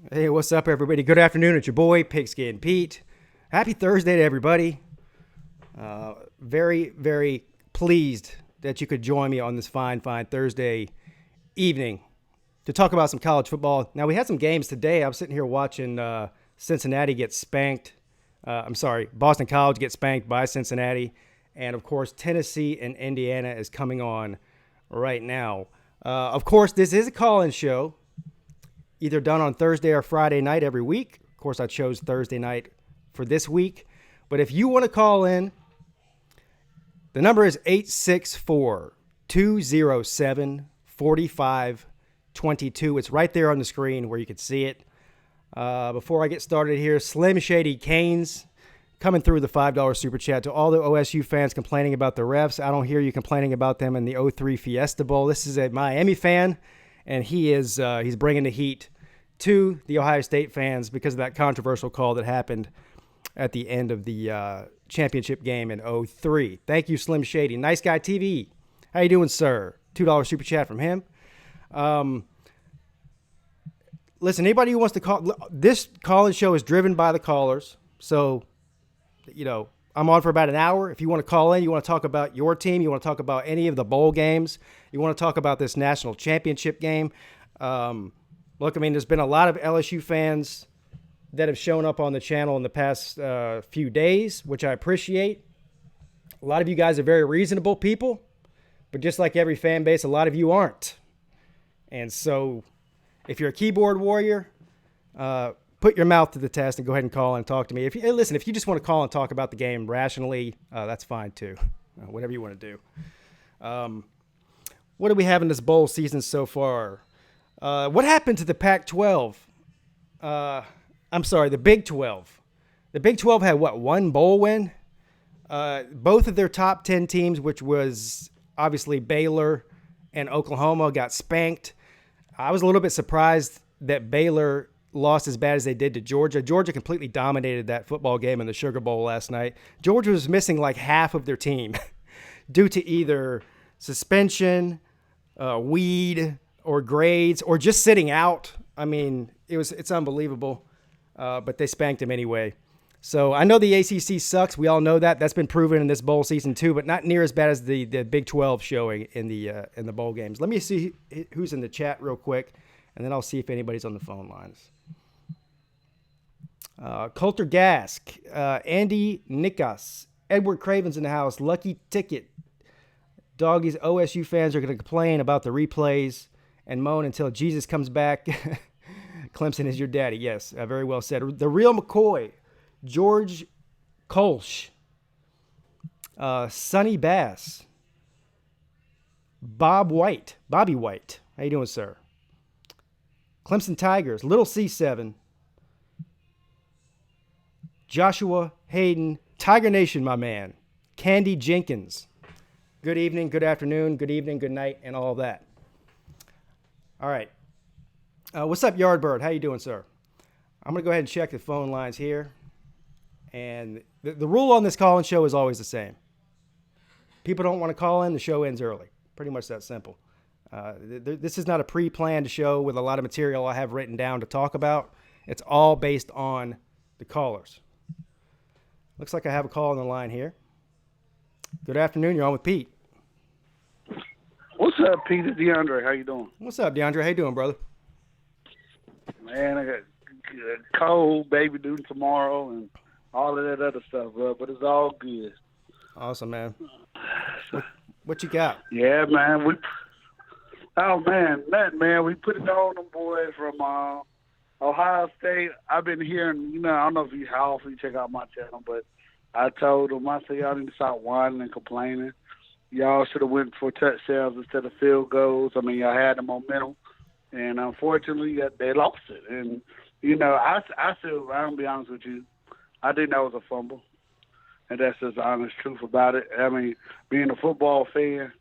Hey, what's up, everybody? Good afternoon. It's your boy, Pigskin Pete. Happy Thursday to everybody. Very, very pleased that you could join me on this fine Thursday evening to talk about some college football. Now, we had some games today. I'm sitting here watching Cincinnati get spanked. Boston College get spanked by Cincinnati. And, of course, Tennessee and Indiana is coming on right now. Of course, this is a call-in show, either done on Thursday or Friday night every week. Of course, I chose Thursday night for this week. But if you want to call in, the number is 864-207-4522. It's right there on the screen where you can see it. Before I get started here, Slim Shady Canes coming through the $5 super chat. To all the OSU fans complaining about the refs, I don't hear you complaining about them in the '03 Fiesta Bowl. This is a Miami fan, and he's bringing the heat to the Ohio State fans because of that controversial call that happened at the end of the championship game in '03. Thank you, Slim Shady. Nice Guy TV. How you doing, sir? $2 super chat from him. Listen, anybody who wants to call, this call-in show is driven by the callers. So, I'm on for about an hour. If you want to call in, you want to talk about your team, you want to talk about any of the bowl games, you want to talk about this national championship game. There's been a lot of LSU fans that have shown up on the channel in the past few days, which I appreciate. A lot of you guys are very reasonable people, but just like every fan base, a lot of you aren't. And so if you're a keyboard warrior, put your mouth to the test and go ahead and call and talk to me. If you just want to call and talk about the game rationally, that's fine too. Whatever you want to do. What do we have in this bowl season so far? What happened to the Pac-12? The Big 12. The Big 12 had, one bowl win? Both of their top 10 teams, which was obviously Baylor and Oklahoma, got spanked. I was a little bit surprised that Baylor lost as bad as they did to Georgia. Georgia completely dominated that football game in the Sugar Bowl last night. Georgia was missing like half of their team due to either suspension, weed, or grades, or just sitting out. I mean, it's unbelievable. But they spanked him anyway. So I know the ACC sucks. We all know that. That's been proven in this bowl season too, but not near as bad as the Big 12 showing in the bowl games. Let me see who's in the chat real quick, and then I'll see if anybody's on the phone lines. Coulter Gask, Andy Nikas, Edward Craven's in the house, Lucky Ticket. Doggies OSU fans are going to complain about the replays and moan until Jesus comes back. Clemson is your daddy. Yes, very well said. The Real McCoy, George Kolsch, Sonny Bass, Bobby White. How you doing, sir? Clemson Tigers, Little C7, Joshua Hayden, Tiger Nation, my man, Candy Jenkins. Good evening, good afternoon, good evening, good night, and all that. All right. What's up, Yardbird? How you doing, sir? I'm going to go ahead and check the phone lines here. And the rule on this call-in show is always the same. People don't want to call in, the show ends early. Pretty much that simple. This is not a pre-planned show with a lot of material I have written down to talk about. It's all based on the callers. Looks like I have a call on the line here. Good afternoon. You're on with Pete. What's up, Pete? It's DeAndre. How you doing? What's up, DeAndre? How you doing, brother? Man, I got a cold, baby due tomorrow, and all of that other stuff, bro. But it's all good. Awesome, man. What you got? Yeah, man. We put it on them boys from Ohio State. I've been hearing, I don't know how often you check out my channel, but I told them, I said, y'all need to stop whining and complaining. Y'all should have went for touchdowns instead of field goals. I mean, y'all had the momentum, and unfortunately, they lost it. And I still, I'm gonna be honest with you, I think that was a fumble, and that's just the honest truth about it. I mean, being a football fan,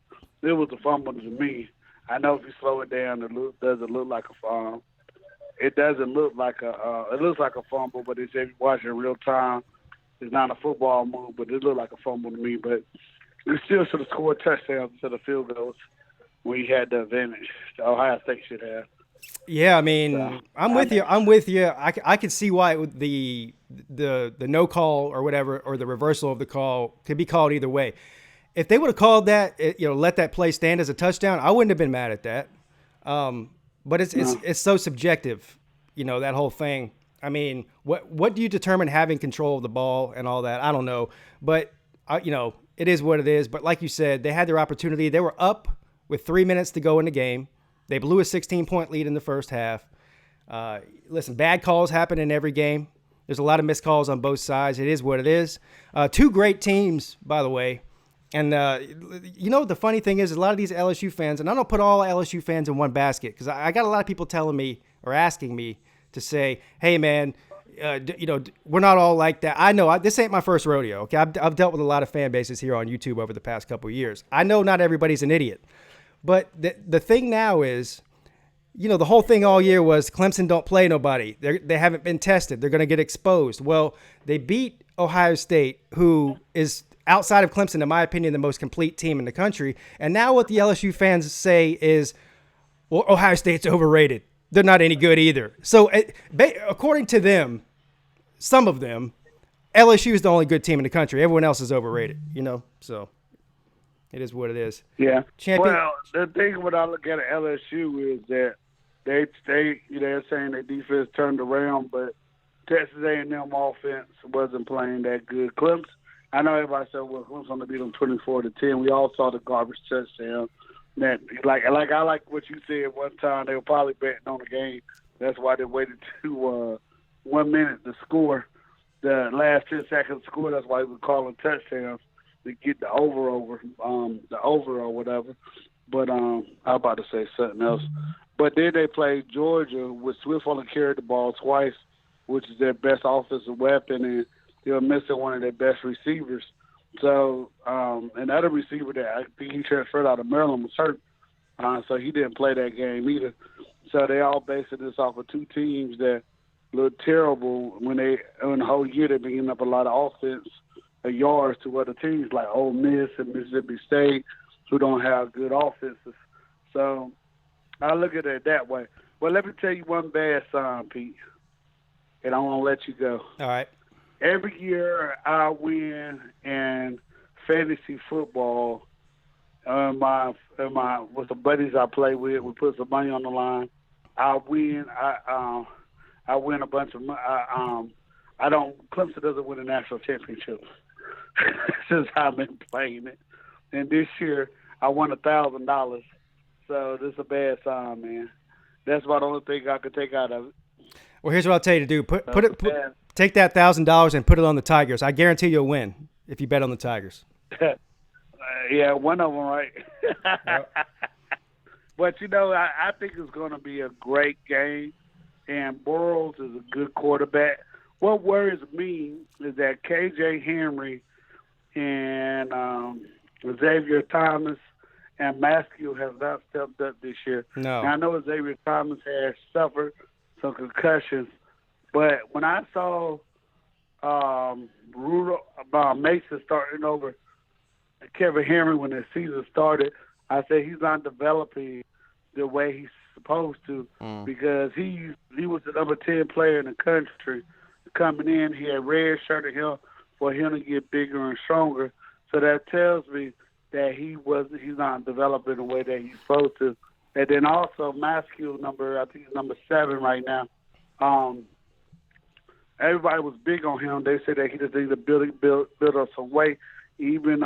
it was a fumble to me. I know if you slow it down, it doesn't look like a fumble. It doesn't look like it looks like a fumble, but if you watch it in real time, it's not a football move, but it looked like a fumble to me. But we still should have scored touchdowns instead of field goals when you had the advantage. Ohio State should have. Yeah, I So, mean, I'm with you. I'm with you. I can see why the no call or whatever, or the reversal of the call could be called either way. If they would have called that, let that play stand as a touchdown, I wouldn't have been mad at that. But no. it's so subjective, that whole thing. I mean, what do you determine having control of the ball and all that? I don't know, but it is what it is. But like you said, they had their opportunity. They were up with 3 minutes to go in the game. They blew a 16-point lead in the first half. Listen, bad calls happen in every game. There's a lot of missed calls on both sides. It is what it is. Two great teams, by the way. And the funny thing is a lot of these LSU fans, and I don't put all LSU fans in one basket, because I got a lot of people telling me or asking me to say, hey, man, we're not all like that. I know this ain't my first rodeo. Okay, I've dealt with a lot of fan bases here on YouTube over the past couple of years. I know not everybody's an idiot. But the thing now is, the whole thing all year was Clemson don't play nobody. They haven't been tested. They're going to get exposed. Well, they beat Ohio State, who is outside of Clemson, in my opinion, the most complete team in the country. And now what the LSU fans say is, well, Ohio State's overrated. They're not any good either. So according to them, some of them, LSU is the only good team in the country. Everyone else is overrated, so it is what it is. Yeah. Champion. Well, the thing when I look at LSU is that they're saying their defense turned around, but Texas A&M offense wasn't playing that good. Clemson, I know everybody said, well, Clemson going to beat them 24-10. We all saw the garbage touchdown. That I like what you said one time. They were probably betting on the game. That's why they waited to 1 minute to score. The last 10 seconds to score. That's why they were calling touchdowns to get the over or whatever. But I'm about to say something else. But then they played Georgia, with Swift only carried the ball twice, which is their best offensive weapon, and they were missing one of their best receivers. So another receiver that I think he transferred out of Maryland was hurt, so he didn't play that game either. So they all basing this off of two teams that look terrible when the whole year they've been giving up a lot of offense yards to other teams like Ole Miss and Mississippi State, who don't have good offenses. So I look at it that way. Well, let me tell you one bad sign, Pete, and I'm gonna let you go. All right. Every year I win in fantasy football. With the buddies I play with, we put some money on the line. I win. I win a bunch of money. Clemson doesn't win a national championship since I've been playing it. And this year I won $1,000. So this is a bad sign, man. That's about the only thing I could take out of it. Well, here's what I'll tell you to do. Take that $1,000 and put it on the Tigers. I guarantee you'll win if you bet on the Tigers. Yeah, one of them, right? Yep. But, I think it's going to be a great game, and Burrows is a good quarterback. What worries me is that K.J. Henry and Xavier Thomas and Mascu have not stepped up this year. No. Now, I know Xavier Thomas has suffered some concussions, but when I saw Mason starting over Kevin Henry when the season started, I said he's not developing the way he's supposed to because he was the number 10 player in the country coming in. He had red shirted him for him to get bigger and stronger. So that tells me that he's not developing the way that he's supposed to. And then also Mascu, I think he's number 7 right now. Everybody was big on him. They said that he just needed to build up some weight. Even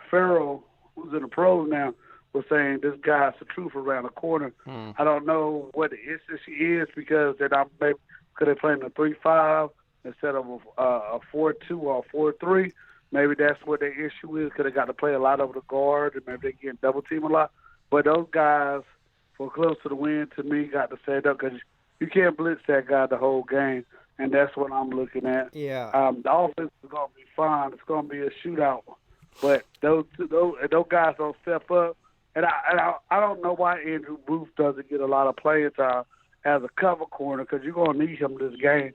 Farrell, who's in the pros now, was saying this guy's the truth around the corner. I don't know what the issue is because they're not maybe could they play in a 3-5 instead of a 4-2 or a 4-3. Maybe that's what their issue is because they got to play a lot over the guard and maybe they get double team a lot. But those guys, for close to the win, to me, got to set up because you can't blitz that guy the whole game, and that's what I'm looking at. Yeah. The offense is going to be fine. It's going to be a shootout. But those guys don't step up. And I don't know why Andrew Booth doesn't get a lot of playing time as a cover corner because you're going to need him this game.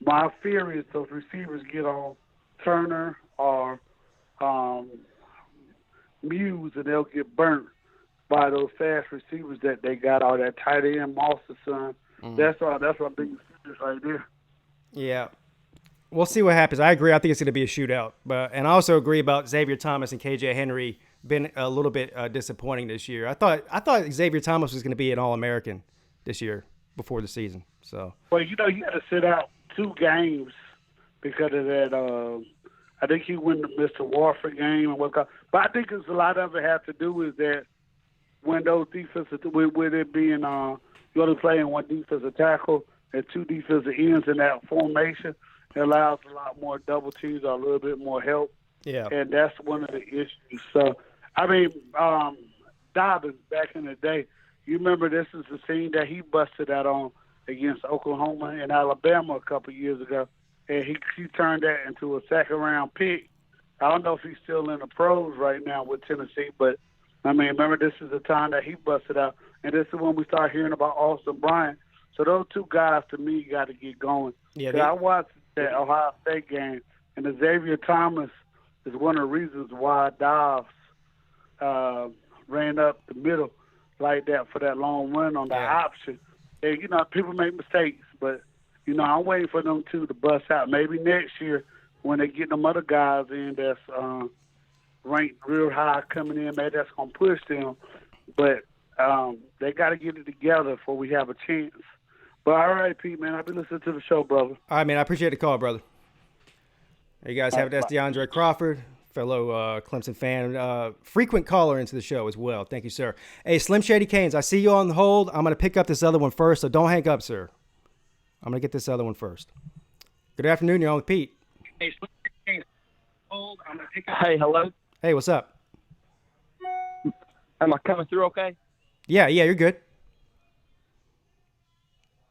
My fear is those receivers get on Turner or Muse and they'll get burnt. by those fast receivers that they got, all that tight end, Monster son. That's my biggest fear right there. Yeah. We'll see what happens. I agree. I think it's going to be a shootout. And I also agree about Xavier Thomas and KJ Henry been a little bit disappointing this year. I thought Xavier Thomas was going to be an All-American this year before the season. So. Well, you had to sit out 2 games because of that. I think he went to Mr. Warford game and whatnot. But I think a lot of it has to do with that when those defensive, with it being you only playing 1 defensive tackle and 2 defensive ends in that formation. It allows a lot more double teams or a little bit more help. Yeah. And that's one of the issues. So, I mean, Dobbins back in the day, you remember this is the scene that he busted out on against Oklahoma and Alabama a couple of years ago. And he turned that into a second-round pick. I don't know if he's still in the pros right now with Tennessee, but, I mean, remember this is the time that he busted out. And this is when we start hearing about Austin Bryant. So those 2 guys, to me, got to get going. Yeah, I watched that Ohio State game, and Xavier Thomas is one of the reasons why Dobbs ran up the middle like that for that long run on the option. And, people make mistakes, but, I'm waiting for them 2 to bust out. Maybe next year when they get them other guys in that's ranked real high coming in, maybe that's going to push them. But they got to get it together before we have a chance. But all right, Pete, man, I've been listening to the show, brother. All right, man, I appreciate the call, brother. There you guys have it. That's DeAndre Crawford, fellow Clemson fan, frequent caller into the show as well. Thank you, sir. Hey, Slim Shady Canes, I see you on the hold. I'm going to pick up this other one first, so don't hang up, sir. I'm going to get this other one first. Good afternoon. You're on with Pete. Hey, Slim Shady Canes, hold. I'm going to pick up. Hey, hello. Hey, what's up? Am I coming through okay? Yeah, you're good.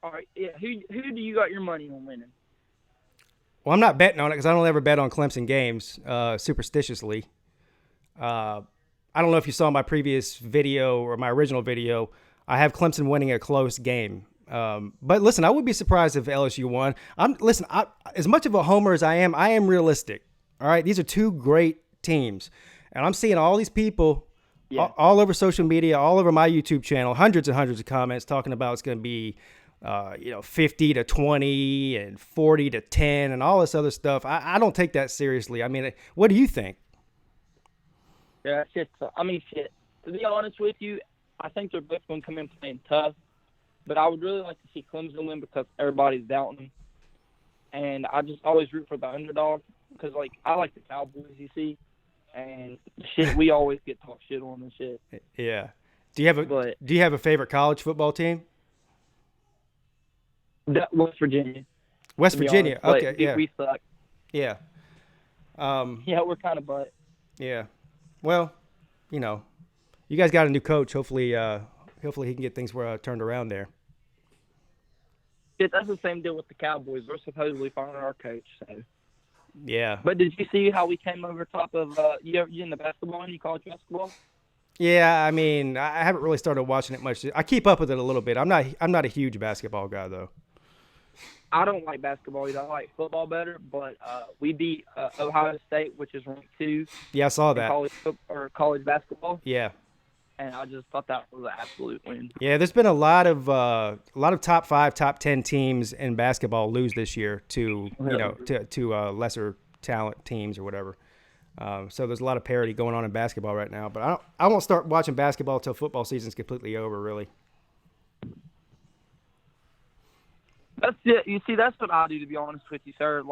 All right. Yeah. Who do you got your money on winning? Well, I'm not betting on it because I don't ever bet on Clemson games superstitiously. I don't know if you saw my previous video or my original video. I have Clemson winning a close game. But listen, I would be surprised if LSU won. As much of a homer as I am realistic. All right, these are 2 great teams, and I'm seeing all these people all over social media, all over my YouTube channel, hundreds and hundreds of comments talking about it's going to be 50-20 and 40-10 and all this other stuff. I don't take that seriously. I mean, what do you think? Yeah, shit. To be honest with you, I think they're both going to come in playing tough. But I would really like to see Clemson win because everybody's doubting them. And I just always root for the underdog because, I like the Cowboys, you see. And shit, we always get talked shit on and shit. Yeah. Do you have a favorite college football team? West Virginia. West Virginia. Honest. Okay. Yeah. We suck. Yeah. Yeah, we're kind of butt. Yeah. Well, you guys got a new coach. Hopefully he can get things turned around there. Shit, that's the same deal with the Cowboys. We're supposedly firing our coach. So. Yeah. But did you see how we came over top of you in the basketball? Any college basketball? Yeah, I mean, I haven't really started watching it much. I keep up with it a little bit. I'm not a huge basketball guy though. I don't like basketball either. I like football better, but we beat Ohio State, which is ranked 2. Yeah, I saw that. College basketball. Yeah. And I just thought that was an absolute win. Yeah, there's been a lot of top 5, top 10 teams in basketball lose this year to lesser talent teams or whatever. So there's a lot of parity going on in basketball right now. But I won't start watching basketball until football season's completely over, really. That's it. You see, that's what I do, to be honest with you, sir.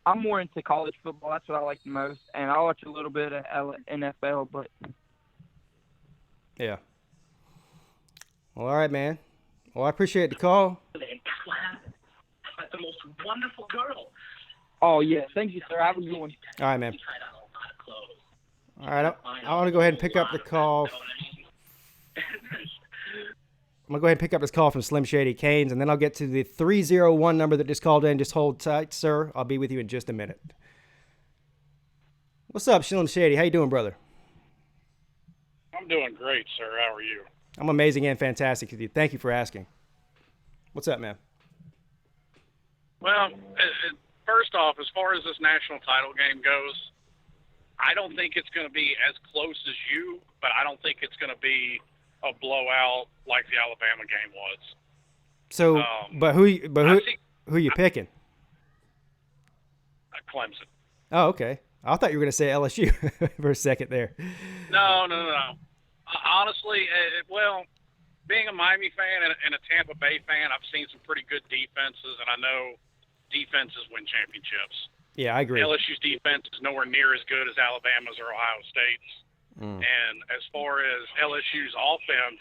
I'm more into college football. That's what I like the most. And I watch a little bit of NFL, but... Yeah. Well, all right, man. Well, I appreciate the call. The most wonderful girl. Oh, yeah. Thank you, sir. Have a good one. All right, man. All right. I want to go ahead and pick up the call. I'm going to go ahead and pick up this call from Slim Shady Canes, and then I'll get to the 301 number that just called in. Just hold tight, sir. I'll be with you in just a minute. What's up, Slim Shady? How you doing, brother? I'm doing great, sir. How are you? I'm amazing and fantastic with you. Thank you for asking. What's up, man? Well, first off, as far as this national title game goes, I don't think it's going to be as close as you, but I don't think it's going to be a blowout like the Alabama game was. So, who are you picking? Clemson. Oh, okay. I thought you were going to say LSU for a second there. No. Honestly, well, being a Miami fan and a Tampa Bay fan, I've seen some pretty good defenses, and I know defenses win championships. Yeah, I agree. LSU's defense is nowhere near as good as Alabama's or Ohio State's. And as far as LSU's offense,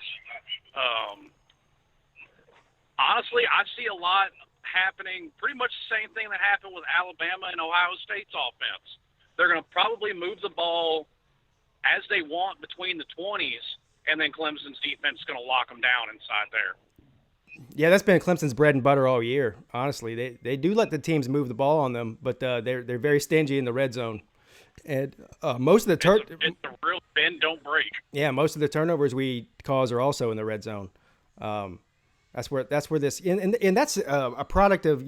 honestly, I see a lot happening, pretty much the same thing that happened with Alabama and Ohio State's offense. They're going to probably move the ball as they want between the 20s, and then Clemson's defense is going to lock them down inside there. Yeah, that's been Clemson's bread and butter all year. Honestly, they do let the teams move the ball on them, but they're very stingy in the red zone. And most of the it's a real bend don't break. Yeah, most of the turnovers we cause are also in the red zone. That's where this and that's a product of,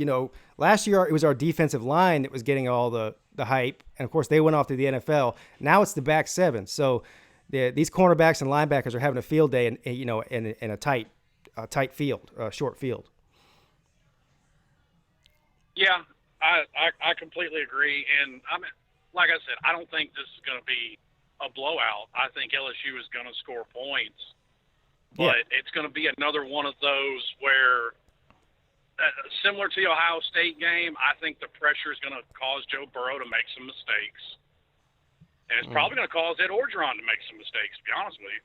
last year it was our defensive line that was getting all the hype, and of course they went off to the NFL. Now it's the back seven, so these cornerbacks and linebackers are having a field day in a tight field, short field. Yeah, I completely agree, and like I said, I don't think this is going to be a blowout. I think LSU is going to score points, but it's going to be another one of those where, similar to the Ohio State game, I think the pressure is going to cause Joe Burrow to make some mistakes, and it's probably going to cause Ed Orgeron to make some mistakes, to be honest with you.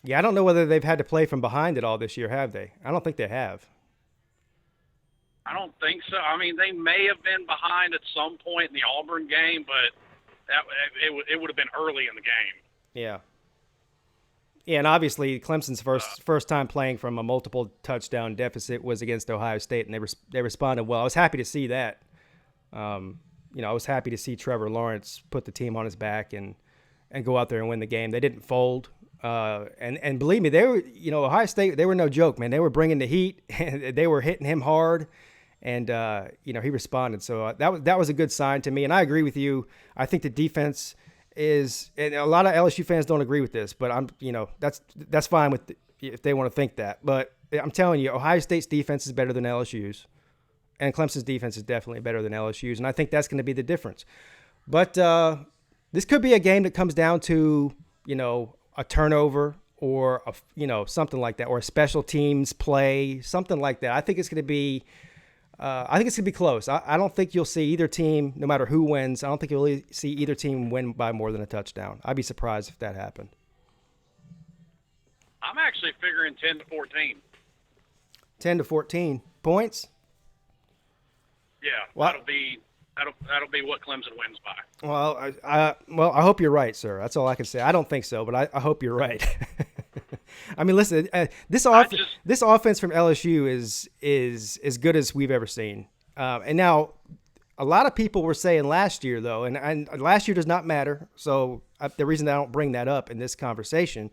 Yeah, I don't know whether they've had to play from behind at all this year, have they? I don't think they have. I don't think so. I mean, they may have been behind at some point in the Auburn game, but it would have been early in the game. Yeah. Yeah, and obviously Clemson's first time playing from a multiple touchdown deficit was against Ohio State, and they responded well. I was happy to see that. I was happy to see Trevor Lawrence put the team on his back and go out there and win the game. They didn't fold. And believe me, they were, Ohio State, they were no joke, man. They were bringing the heat, and they were hitting him hard, and he responded. So that was a good sign to me. And I agree with you. I think the defense is, and a lot of LSU fans don't agree with this, but that's fine if they want to think that. But I'm telling you, Ohio State's defense is better than LSU's, and Clemson's defense is definitely better than LSU's, and I think that's going to be the difference. But this could be a game that comes down to, a turnover or something like that, or a special teams play, something like that. I think it's going to be close. I don't think you'll see either team, no matter who wins. I don't think you'll see either team win by more than a touchdown. I'd be surprised if that happened. I'm actually figuring 10-14. 10-14 points. Yeah, well, that'll be what Clemson wins by. Well, I hope you're right, sir. That's all I can say. I don't think so, but I hope you're right. I mean, listen, this offense from LSU is as good as we've ever seen. And now, a lot of people were saying last year, though, and last year does not matter. So the reason I don't bring that up in this conversation,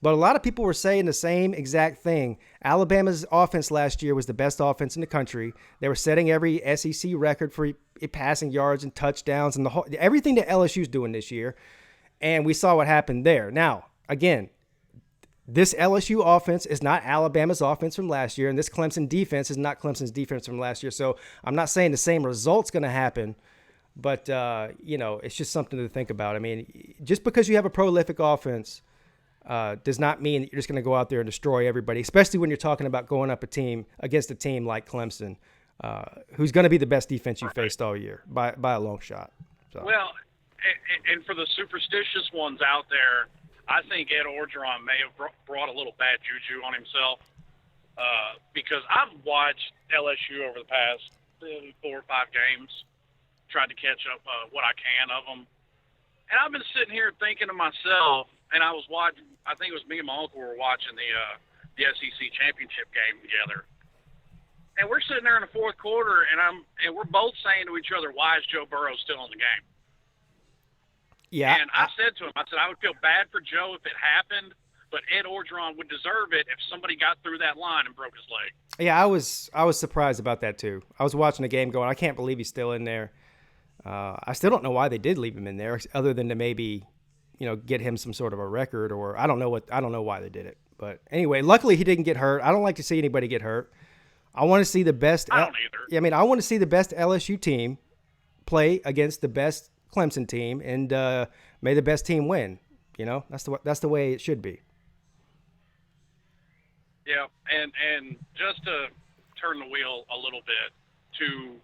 but a lot of people were saying the same exact thing. Alabama's offense last year was the best offense in the country. They were setting every SEC record for passing yards and touchdowns and everything that LSU's doing this year. And we saw what happened there. Now, again, this LSU offense is not Alabama's offense from last year, and this Clemson defense is not Clemson's defense from last year. So I'm not saying the same result's going to happen, but, it's just something to think about. I mean, just because you have a prolific offense does not mean that you're just going to go out there and destroy everybody, especially when you're talking about going up against a team like Clemson, who's going to be the best defense you faced all year by a long shot. So. Well, and for the superstitious ones out there, I think Ed Orgeron may have brought a little bad juju on himself because I've watched LSU over the past 4 or 5 games, tried to catch up what I can of them. And I've been sitting here thinking to myself, and I was watching, I think it was me and my uncle were watching the SEC championship game together. And we're sitting there in the fourth quarter, and we're both saying to each other, why is Joe Burrow still in the game? Yeah. And I said to him, I would feel bad for Joe if it happened, but Ed Orgeron would deserve it if somebody got through that line and broke his leg. Yeah, I was surprised about that too. I was watching the game going, I can't believe he's still in there. I still don't know why they did leave him in there, other than to maybe, get him some sort of a record, or I don't know why they did it. But anyway, luckily he didn't get hurt. I don't like to see anybody get hurt. I want to see the best. I don't either. I mean, I want to see the best LSU team play against the best Clemson team, and may the best team win. That's the way it should be. Yeah, and just to turn the wheel a little bit to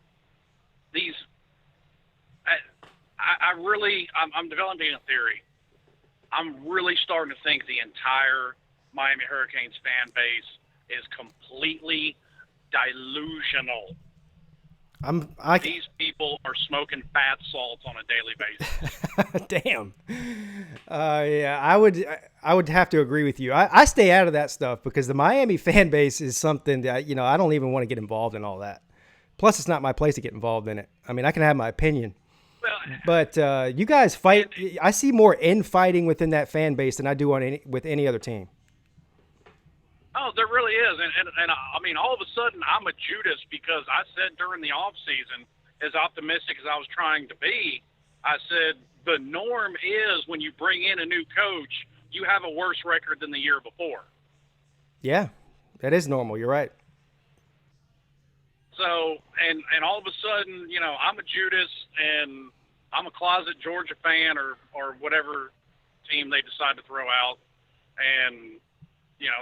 these, I'm developing a theory. I'm really starting to think the entire Miami Hurricanes fan base is completely delusional. These people are smoking bath salts on a daily basis. Damn. Yeah, I would have to agree with you. I stay out of that stuff because the Miami fan base is something that, I don't even want to get involved in all that. Plus, it's not my place to get involved in it. I mean, I can have my opinion. Well, but you guys fight. I see more infighting within that fan base than I do with any other team. Oh, there really is. And I mean, all of a sudden, I'm a Judas because I said during the off season, as optimistic as I was trying to be, I said the norm is when you bring in a new coach, you have a worse record than the year before. Yeah, that is normal. You're right. So, and all of a sudden, I'm a Judas and I'm a closet Georgia fan or whatever team they decide to throw out. And,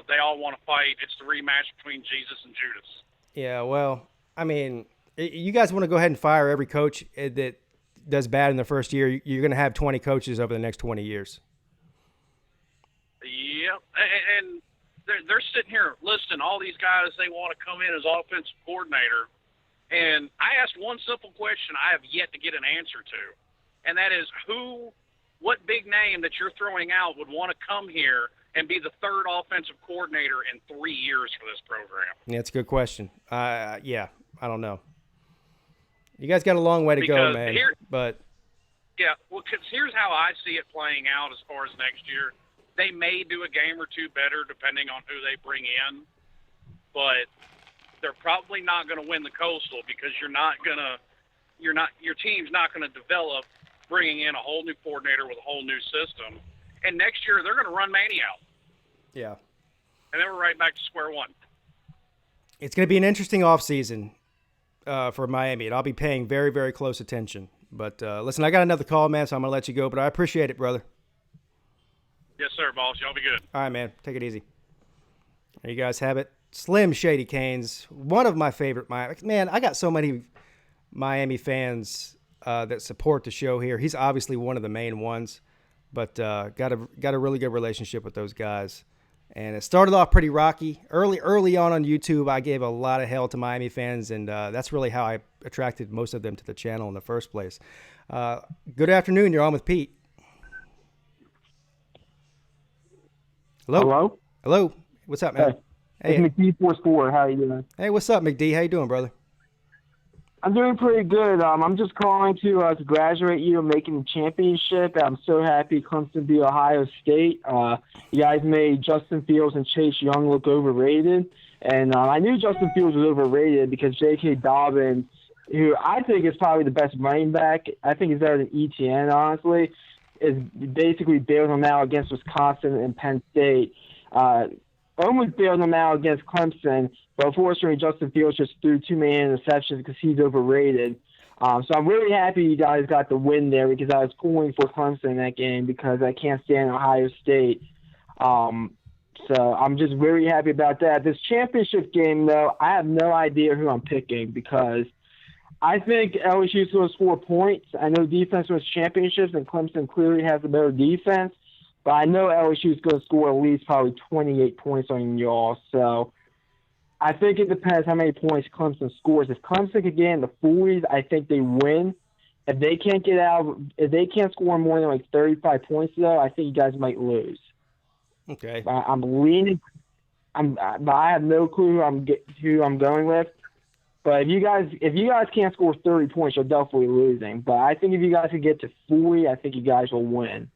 they all want to fight. It's the rematch between Jesus and Judas. Yeah, well, I mean, you guys want to go ahead and fire every coach that does bad in the first year. You're going to have 20 coaches over the next 20 years. Yep, and they're sitting here listing all these guys they want to come in as offensive coordinator. And I asked one simple question I have yet to get an answer to, and that is what big name that you're throwing out would want to come here and be the third offensive coordinator in 3 years for this program? Yeah, it's a good question. Yeah, I don't know. You guys got a long way to go, man. Yeah, well, because here's how I see it playing out as far as next year. They may do a game or two better depending on who they bring in, but they're probably not going to win the Coastal because your team's not going to develop bringing in a whole new coordinator with a whole new system. And next year they're going to run Manny out. Yeah. And then we're right back to square one. It's going to be an interesting offseason for Miami, and I'll be paying very, very close attention. But listen, I got another call, man, so I'm going to let you go, but I appreciate it, brother. Yes, sir, boss. Y'all be good. All right, man. Take it easy. There you guys have it. Slim Shady Canes, one of my favorite Miami. Man, I got so many Miami fans that support the show here. He's obviously one of the main ones, but got a really good relationship with those guys. And it started off pretty rocky. Early on YouTube, I gave a lot of hell to Miami fans, and that's really how I attracted most of them to the channel in the first place. Good afternoon. You're on with Pete. Hello? Hello? What's up, man? Hey. It's McD 44. How you doing? Hey, what's up, McD? How you doing, brother? I'm doing pretty good. I'm just calling to congratulate you on making the championship. I'm so happy Clemson beat Ohio State. You guys made Justin Fields and Chase Young look overrated. And I knew Justin Fields was overrated because J.K. Dobbins, who I think is probably the best running back, I think he's better than ETN, honestly, is basically bailed them out against Wisconsin and Penn State. Almost bailed them out against Clemson, but unfortunately Justin Fields just threw too many interceptions because he's overrated. So I'm really happy you guys got the win there because I was pulling for Clemson in that game because I can't stand Ohio State. So I'm just very happy about that. This championship game, though, I have no idea who I'm picking because I think LSU is going to score points. I know defense wins championships, and Clemson clearly has a better defense. But I know LSU is going to score at least probably 28 points on y'all. So I think it depends how many points Clemson scores. If Clemson can get in the 40s, I think they win. If they can't score more than like 35 points, though, I think you guys might lose. Okay. I'm leaning. But I have no clue who I'm going with. But if you guys can't score 30 points, you're definitely losing. But I think if you guys can get to 40, I think you guys will win.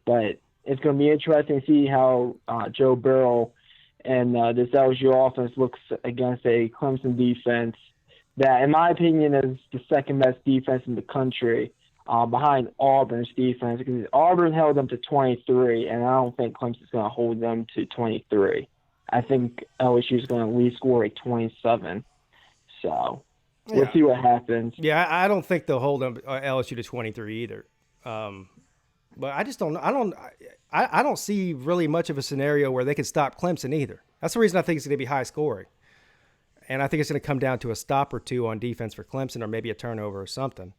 But it's going to be interesting to see how Joe Burrow and this LSU offense looks against a Clemson defense that, in my opinion, is the second best defense in the country, behind Auburn's defense, because Auburn held them to 23, and I don't think Clemson's going to hold them to 23. I think LSU is going to at least score 27. So we'll see what happens. Yeah, I don't think they'll hold them LSU to 23 either. But I just don't. I don't see really much of a scenario where they can stop Clemson either. That's the reason I think it's going to be high scoring. And I think it's going to come down to a stop or two on defense for Clemson, or maybe a turnover or something.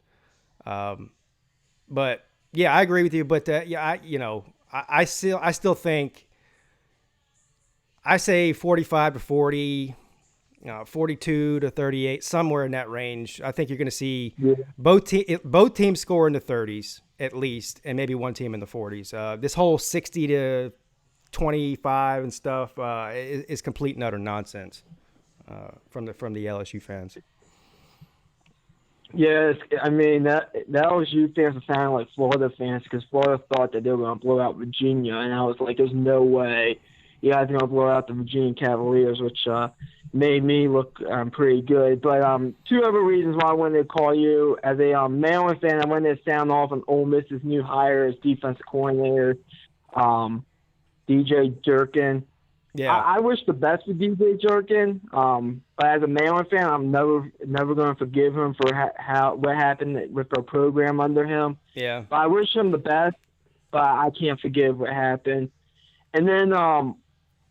But yeah, I agree with you. But I still think I say 45 to 40, 42 to 38, somewhere in that range. I think you're going to see both teams score in the 30s at least, and maybe one team in the 40s. This whole 60 to 25 and stuff is complete and utter nonsense from the LSU fans. Yes, I mean, that LSU fans are sounding like Florida fans, because Florida thought that they were going to blow out Virginia, and I was like, there's no way you guys are going to blow out the Virginia Cavaliers, which made me look pretty good. But two other reasons why I wanted to call you. As a Maryland fan, I wanted to sound off on Ole Miss's new hire as defensive coordinator, DJ Durkin. Yeah, I wish the best for DJ Durkin. But as a Maryland fan, I'm never going to forgive him for what happened with our program under him. Yeah. But I wish him the best, but I can't forgive what happened. And then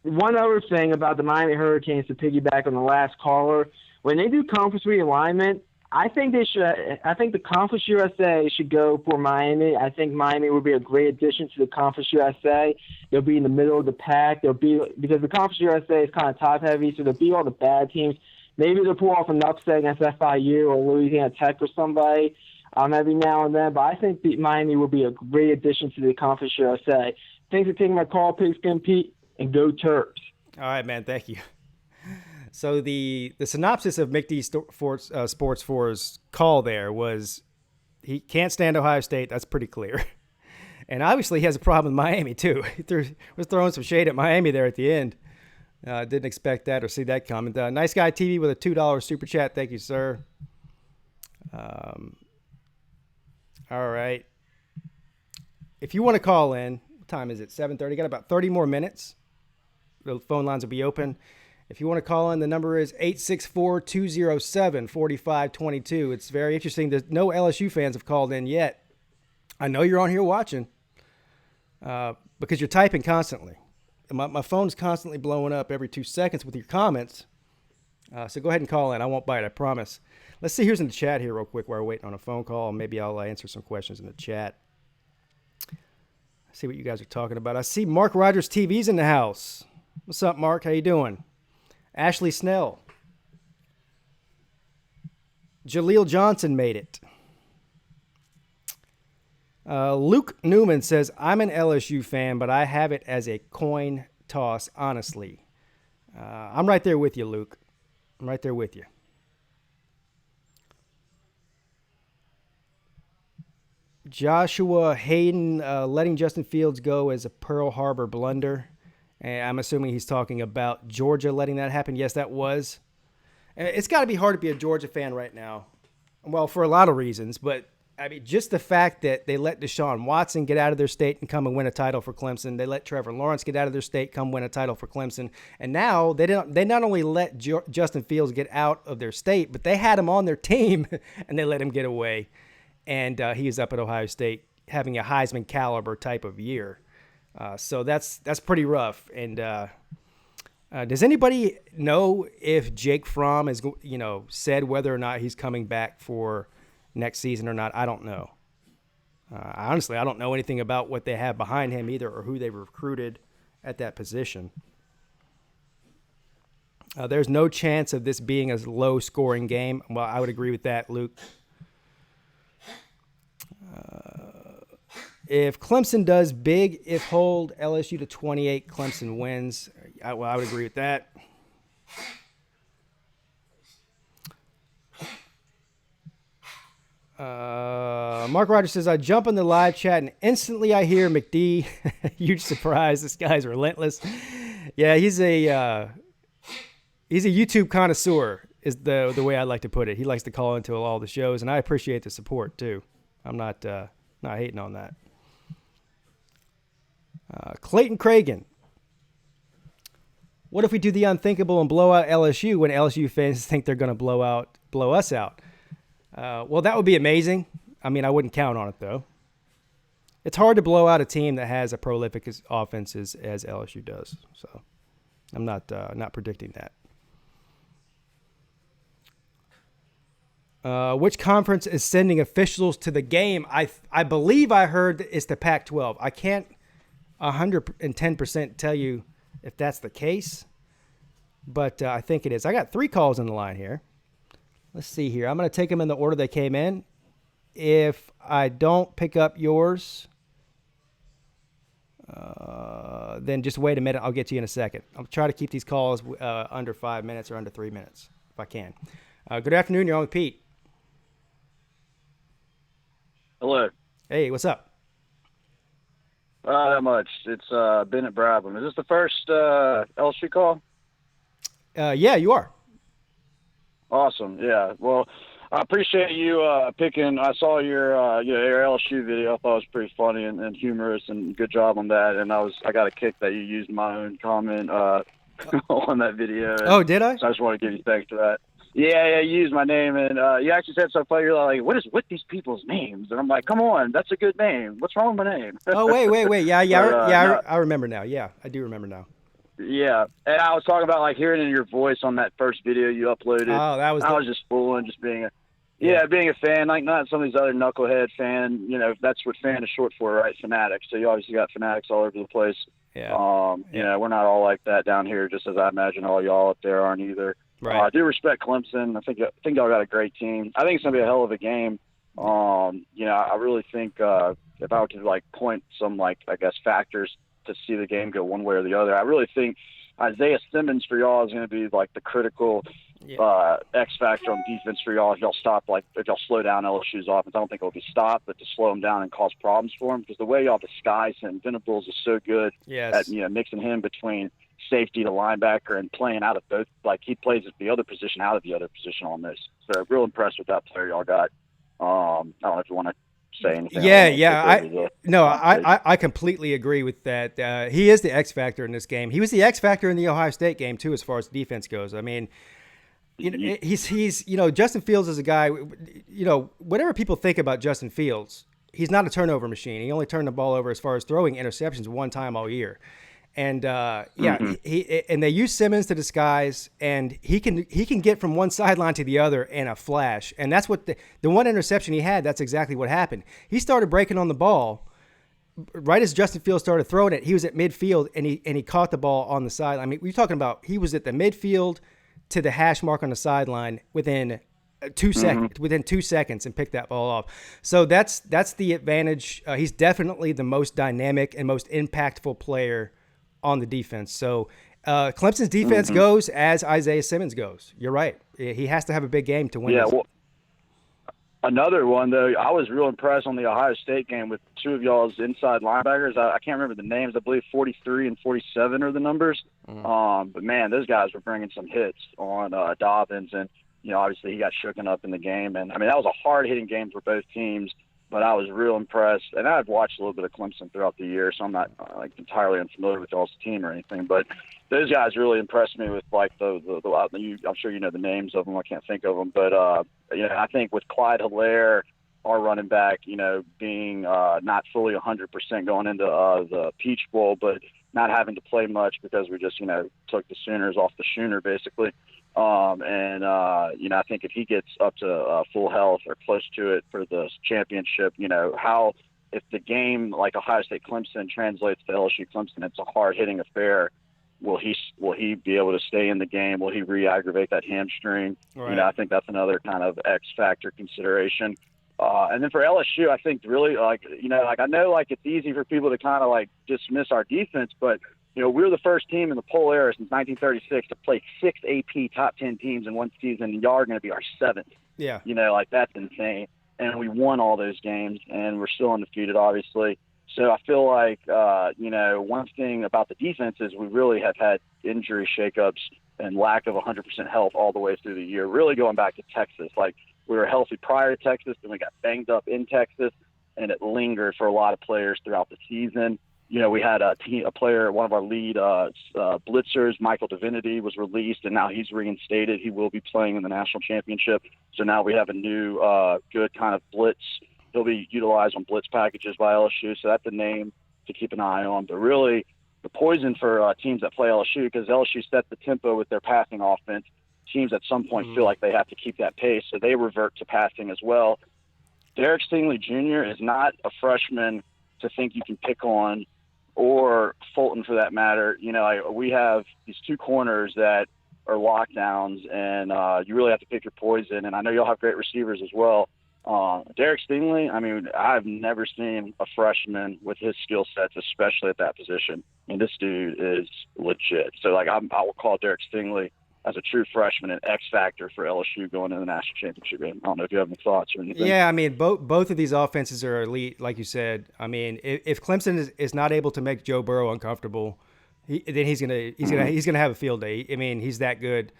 one other thing about the Miami Hurricanes, to piggyback on the last caller, when they do conference realignment, I think the Conference USA should go for Miami. I think Miami would be a great addition to the Conference USA. They'll be in the middle of the pack. Because the Conference USA is kind of top heavy, so there'll be all the bad teams. Maybe they'll pull off an upset against FIU or Louisiana Tech or somebody every now and then. But I think Miami will be a great addition to the Conference USA. Thanks for taking my call, Pigskin Pete, and go Terps. All right, man. Thank you. So the synopsis of Mick D Sports 4's call there was he can't stand Ohio State. That's pretty clear. And obviously he has a problem with Miami too. He was throwing some shade at Miami there at the end. Didn't expect that or see that coming. Nice Guy TV with a $2 super chat. Thank you, sir. All right. If you want to call in, what time is it? 7:30. Got about 30 more minutes. The phone lines will be open. If you want to call in, the number is 864-207-4522. It's very interesting that no LSU fans have called in yet. I know you're on here watching because you're typing constantly. My phone's constantly blowing up every 2 seconds with your comments. So go ahead and call in. I won't bite, I promise. Let's see who's in the chat here real quick while we're waiting on a phone call. Maybe I'll answer some questions in the chat. See what you guys are talking about. I see Mark Rogers TV's in the house. What's up, Mark? How you doing? Ashley Snell. Jaleel Johnson made it. Luke Newman says, I'm an LSU fan, but I have it as a coin toss, honestly. I'm right there with you, Luke. I'm right there with you. Joshua Hayden, letting Justin Fields go as a Pearl Harbor blunder. And I'm assuming he's talking about Georgia letting that happen. Yes, that was. And it's got to be hard to be a Georgia fan right now. Well, for a lot of reasons. But, I mean, just the fact that they let Deshaun Watson get out of their state and come and win a title for Clemson. They let Trevor Lawrence get out of their state, come win a title for Clemson. And now they not only let Justin Fields get out of their state, but they had him on their team, and they let him get away. And he is up at Ohio State having a Heisman caliber type of year. So that's pretty rough. And does anybody know if Jake Fromm has said whether or not he's coming back for next season or not? I don't know. Honestly, I don't know anything about what they have behind him either, or who they recruited at that position. There's no chance of this being a low-scoring game. Well, I would agree with that, Luke. If Clemson does big, if hold LSU to 28, Clemson wins. I would agree with that. Mark Rogers says, I jump in the live chat and instantly I hear McD. Huge surprise. This guy's relentless. Yeah, he's a YouTube connoisseur. is the way I like to put it. He likes to call into all the shows, and I appreciate the support too. I'm not hating on that. Clayton Cragen. What if we do the unthinkable and blow out LSU when LSU fans think they're going to blow us out? Well, that would be amazing. I mean, I wouldn't count on it though. It's hard to blow out a team that has a prolific offense as LSU does. So I'm not predicting that. Which conference is sending officials to the game? I believe I heard it's the Pac-12. I can't 110% tell you if that's the case, but I think it is. I got 3 calls on the line here. Let's see here. I'm going to take them in the order they came in. If I don't pick up yours, then just wait a minute. I'll get to you in a second. I'll try to keep these calls under 5 minutes or under 3 minutes if I can. Good afternoon. You're on with Pete. Hello. Hey, what's up? Not much. It's Bennett Brabham. Is this the first LSU call? Yeah, you are. Awesome. Yeah. Well, I appreciate you picking. I saw your LSU video. I thought it was pretty funny and humorous, and good job on that. And I got a kick that you used my own comment on that video. Oh, did I? So I just want to give you thanks for that. Yeah, you used my name, and you actually said so funny. You're like, what is with these people's names? And I'm like, come on, that's a good name. What's wrong with my name? Oh, wait. Yeah, But, I remember now. Yeah, I do remember now. Yeah, and I was talking about like hearing in your voice on that first video you uploaded. Oh, that was. I was just fooling, just being being a fan, like not some of these other knucklehead fan. You know, that's what fan is short for, right? Fanatics. So you obviously got fanatics all over the place. Yeah. You know, we're not all like that down here, just as I imagine all y'all up there aren't either. Right. I do respect Clemson. I think y'all got a great team. I think it's gonna be a hell of a game. You know, I really think if I were to like point some like I guess factors to see the game go one way or the other, I really think Isaiah Simmons for y'all is going to be like the critical X factor on defense for y'all. If y'all slow down LSU's offense, I don't think it'll be stopped, but to slow them down and cause problems for them, because the way y'all disguise him, Venables is so good at mixing him between safety to linebacker and playing out of both. Like he plays the other position out of the other position almost. So real impressed with that player y'all got. I don't know if you want to say anything. I completely agree with that. He is the X factor in this game. He was the X factor in the Ohio State game too, as far as defense goes. I mean, you know, he's Justin Fields is a guy. You know, whatever people think about Justin Fields, he's not a turnover machine. He only turned the ball over as far as throwing interceptions one time all year. And and they use Simmons to disguise, and he can get from one sideline to the other in a flash. And that's what the one interception he had. That's exactly what happened. He started breaking on the ball right as Justin Fields started throwing it. He was at midfield, and he caught the ball on the side. I mean, we're talking about he was at the midfield to the hash mark on the sideline within 2 seconds. Within 2 seconds, and picked that ball off. So that's the advantage. He's definitely the most dynamic and most impactful player on the defense. So Clemson's defense goes as Isaiah Simmons goes. You're right. He has to have a big game to win. Yeah, well, another one, though, I was real impressed on the Ohio State game with two of y'all's inside linebackers. I can't remember the names. I believe 43 and 47 are the numbers. But, man, those guys were bringing some hits on Dobbins. And, you know, obviously he got shooken up in the game. And, I mean, that was a hard-hitting game for both teams. But I was real impressed, and I've watched a little bit of Clemson throughout the year, so I'm not entirely unfamiliar with y'all's team or anything. But those guys really impressed me with like I'm sure you know the names of them. I can't think of them, but you know, I think with Clyde Hilaire, our running back, you know, being not fully 100% going into the Peach Bowl, but not having to play much because we just took the Sooners off the schooner basically. You know, I think if he gets up to full health or close to it for the championship, you know, if the game like Ohio State Clemson translates to LSU Clemson, it's a hard hitting affair. Will he be able to stay in the game? Will he re-aggravate that hamstring? Right. You know, I think that's another kind of X factor consideration. And then for LSU, I think really I know it's easy for people to kind of dismiss our defense, but you know, we're the first team in the poll era since 1936 to play 6 AP top 10 teams in one season, and y'all are going to be our 7th. Yeah. You know, that's insane. And we won all those games, and we're still undefeated, obviously. So I feel like, one thing about the defense is we really have had injury shakeups and lack of 100% health all the way through the year, really going back to Texas. Like, we were healthy prior to Texas, then we got banged up in Texas, and it lingered for a lot of players throughout the season. You know, we had a player, one of our lead blitzers, Michael Divinity, was released, and now he's reinstated. He will be playing in the national championship. So now we have a new good kind of blitz. He'll be utilized on blitz packages by LSU, so that's a name to keep an eye on. But really, the poison for teams that play LSU, because LSU sets the tempo with their passing offense. Teams at some point feel like they have to keep that pace, so they revert to passing as well. Derek Stingley Jr. is not a freshman to think you can pick on, or Fulton for that matter. You know, we have these two corners that are lockdowns, and you really have to pick your poison. And I know y'all have great receivers as well. Derek Stingley, I mean, I've never seen a freshman with his skill sets, especially at that position. And this dude is legit. So, like, I will call Derek Stingley as a true freshman an X factor for LSU going into the national championship game. I don't know if you have any thoughts or anything. Yeah, I mean, both of these offenses are elite, like you said. I mean, if Clemson is not able to make Joe Burrow uncomfortable, then he's gonna have a field day. I mean, he's that good.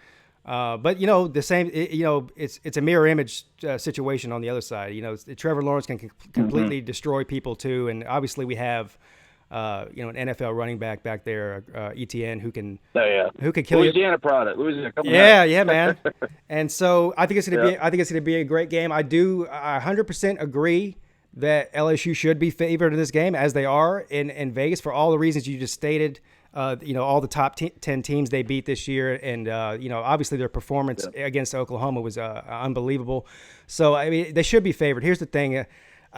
But you know, the same. You know, it's a mirror image situation on the other side. You know, Trevor Lawrence can completely destroy people too, and obviously we have. You know, an NFL running back there, ETN, who can kill Louisiana product. Louisiana, yeah, man. And so I think it's gonna be a great game. I 100% agree that LSU should be favored in this game, as they are in Vegas for all the reasons you just stated. You know, all the top 10 teams they beat this year, and you know, obviously their performance against Oklahoma was unbelievable. So I mean, they should be favored. Here's the thing: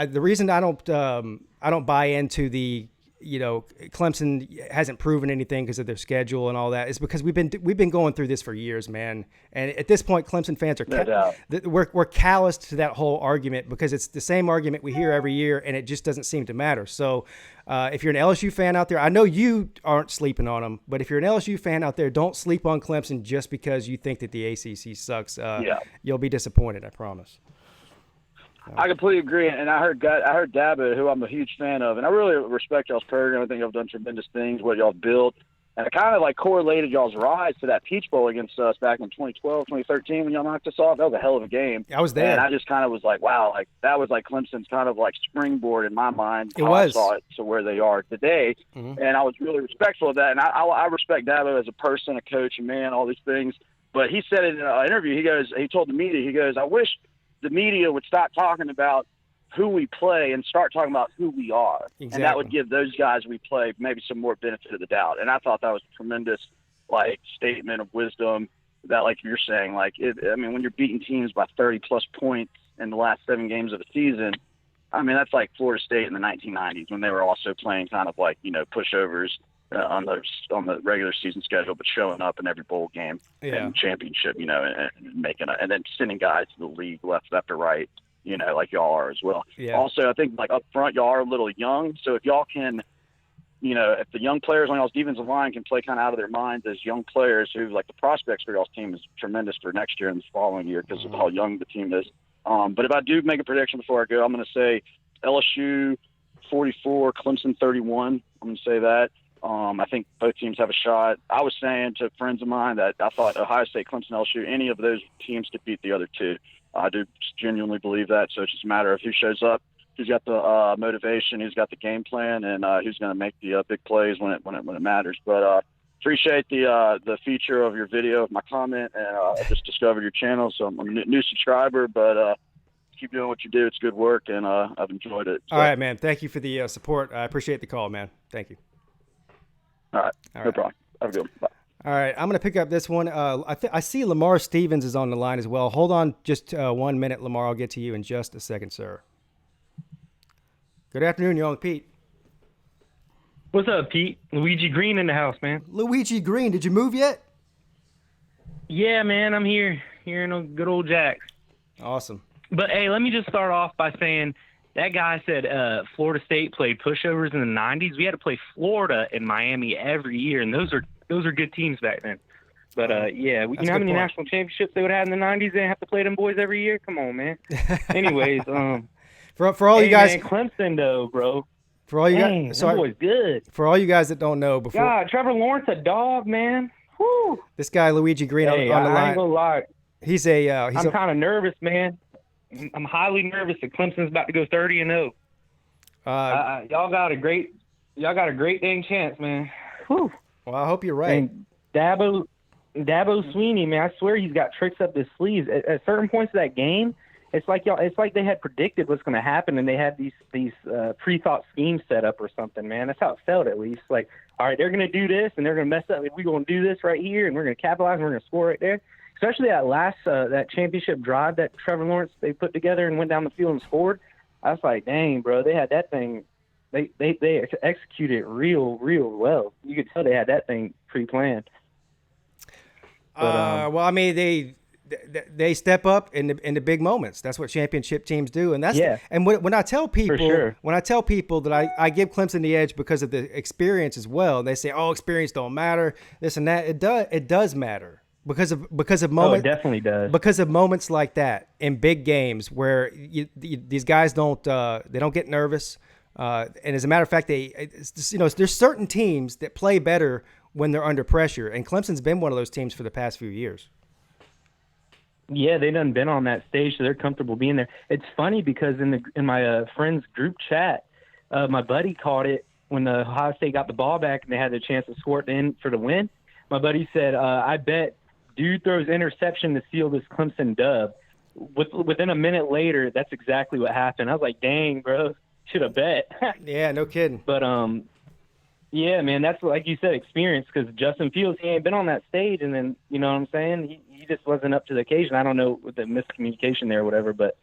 the reason I don't buy into the Clemson hasn't proven anything because of their schedule and all that is because we've been going through this for years, man. And at this point, Clemson fans are we're calloused to that whole argument because it's the same argument we hear every year, and it just doesn't seem to matter. So if you're an LSU fan out there, I know you aren't sleeping on them, but if you're an LSU fan out there, don't sleep on Clemson just because you think that the ACC sucks. You'll be disappointed, I promise. I completely agree, and I heard Dabo, who I'm a huge fan of, and I really respect y'all's program. I think y'all done tremendous things, what y'all built, and I kind of like correlated y'all's rise to that Peach Bowl against us back in 2012, 2013 when y'all knocked us off. That was a hell of a game. I was there, and I just kind of was like, wow, like that was like Clemson's kind of like springboard in my mind. I saw it to where they are today, and I was really respectful of that. And I respect Dabo as a person, a coach, a man, all these things. But he said in an interview, he told the media, I wish the media would stop talking about who we play and start talking about who we are. Exactly. And that would give those guys we play maybe some more benefit of the doubt. And I thought that was a tremendous, like, statement of wisdom that, like you're saying, like, when you're beating teams by 30-plus points in the last 7 games of the season, I mean, that's like Florida State in the 1990s when they were also playing kind of like, pushovers on the regular season schedule, but showing up in every bowl game and championship, and making and then sending guys to the league left or right, like y'all are as well. Yeah. Also, I think like up front, y'all are a little young, so if y'all can, if the young players on y'all's defensive line can play kind of out of their minds as young players who, like, the prospects for y'all's team is tremendous for next year and the following year because of how young the team is. But if I do make a prediction before I go, I'm going to say LSU 44, Clemson 31. I'm going to say that. I think both teams have a shot. I was saying to friends of mine that I thought Ohio State, Clemson, LSU, any of those teams could beat the other two. I do genuinely believe that. So it's just a matter of who shows up, who's got the motivation, who's got the game plan, and who's going to make the big plays when it matters. But appreciate the feature of your video of my comment, and I just discovered your channel, so I'm a new subscriber. But keep doing what you do. It's good work, and I've enjoyed it. So. All right, man. Thank you for the support. I appreciate the call, man. Thank you. All right. No problem. Have a good one. Bye. All right, I'm going to pick up this one. I see Lamar Stevens is on the line as well. Hold on just 1 minute, Lamar. I'll get to you in just a second, sir. Good afternoon. You're on with Pete. What's up, Pete? Luigi Green in the house, man. Luigi Green, did you move yet? Yeah, man, I'm here in good old Jax. Awesome. But, hey, let me just start off by saying that guy said Florida State played pushovers in the 90s. We had to play Florida and Miami every year, and those are good teams back then. But, you know how many national championships they would have in the 90s? They didn't have to play them boys every year? Come on, man. Anyways. For all you guys. Man, Clemson, though, bro. For all you guys. Sorry. Boy's good. For all you guys that don't know before. God, Trevor Lawrence, a dog, man. Whew. This guy Luigi Green Hey, on the I line. ain't gonna lie. I'm kind of nervous, man. I'm highly nervous that Clemson's about to go 30-0. Y'all got a great dang chance, man. Whew. Well, I hope you're right. And Dabo Sweeney, man, I swear he's got tricks up his sleeves. At certain points of that game, it's like they had predicted what's going to happen, and they had these pre-thought schemes set up or something, man. That's how it felt, at least. Like, all right, they're going to do this, and they're going to mess up. We're going to do this right here, and we're going to capitalize, and we're going to score right there. Especially that last that championship drive that Trevor Lawrence they put together and went down the field and scored. I was like, dang, bro, they had that thing. They executed it real well. You could tell they had that thing pre-planned. But, well, I mean, they step up in the big moments. That's what championship teams do, and that's and when I tell people that I give Clemson the edge because of the experience as well, they say, oh, experience don't matter, this and that. It does matter. Because of moments, it definitely does. Because of moments like that in big games where these guys don't get nervous, and as a matter of fact, there's certain teams that play better when they're under pressure, and Clemson's been one of those teams for the past few years. Yeah, they done been on that stage, so they're comfortable being there. It's funny because in my friends group chat, my buddy caught it when the Ohio State got the ball back and they had the chance to score it in for the win. My buddy said, "I bet." Dude throws interception to seal this Clemson dub. Within a minute later, that's exactly what happened. I was like, dang, bro, should have bet. Yeah, no kidding. But, yeah, man, that's like you said, experience, because Justin Fields, he ain't been on that stage, and then, you know what I'm saying? He just wasn't up to the occasion. I don't know with the miscommunication there or whatever, but,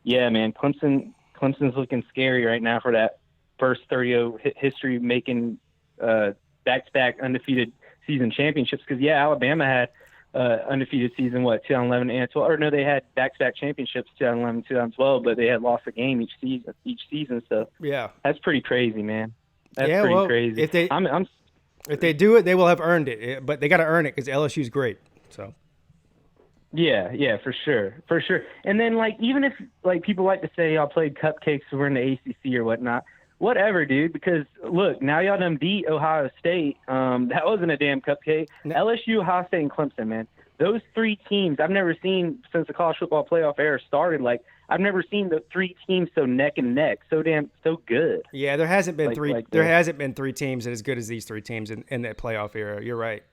yeah, man, Clemson's looking scary right now for that first 30-0 history-making back-to-back undefeated season championships, because, yeah, Alabama had undefeated season, 2011 and 12, or no, they had back-to-back championships 2011, 2012, but they had lost a game each season. So yeah, that's pretty crazy, man. That's crazy. If they do it, they will have earned it, but they got to earn it because LSU's great. So yeah, for sure. And then even if people like to say y'all played cupcakes, so we're in the ACC or whatnot. Whatever, dude, because, look, now y'all done beat Ohio State. That wasn't a damn cupcake. No. LSU, Ohio State, and Clemson, man. Those three teams, I've never seen since the college football playoff era started. I've never seen the three teams so neck and neck, so good. Yeah, there hasn't been hasn't been three teams as good as these three teams in that playoff era. You're right.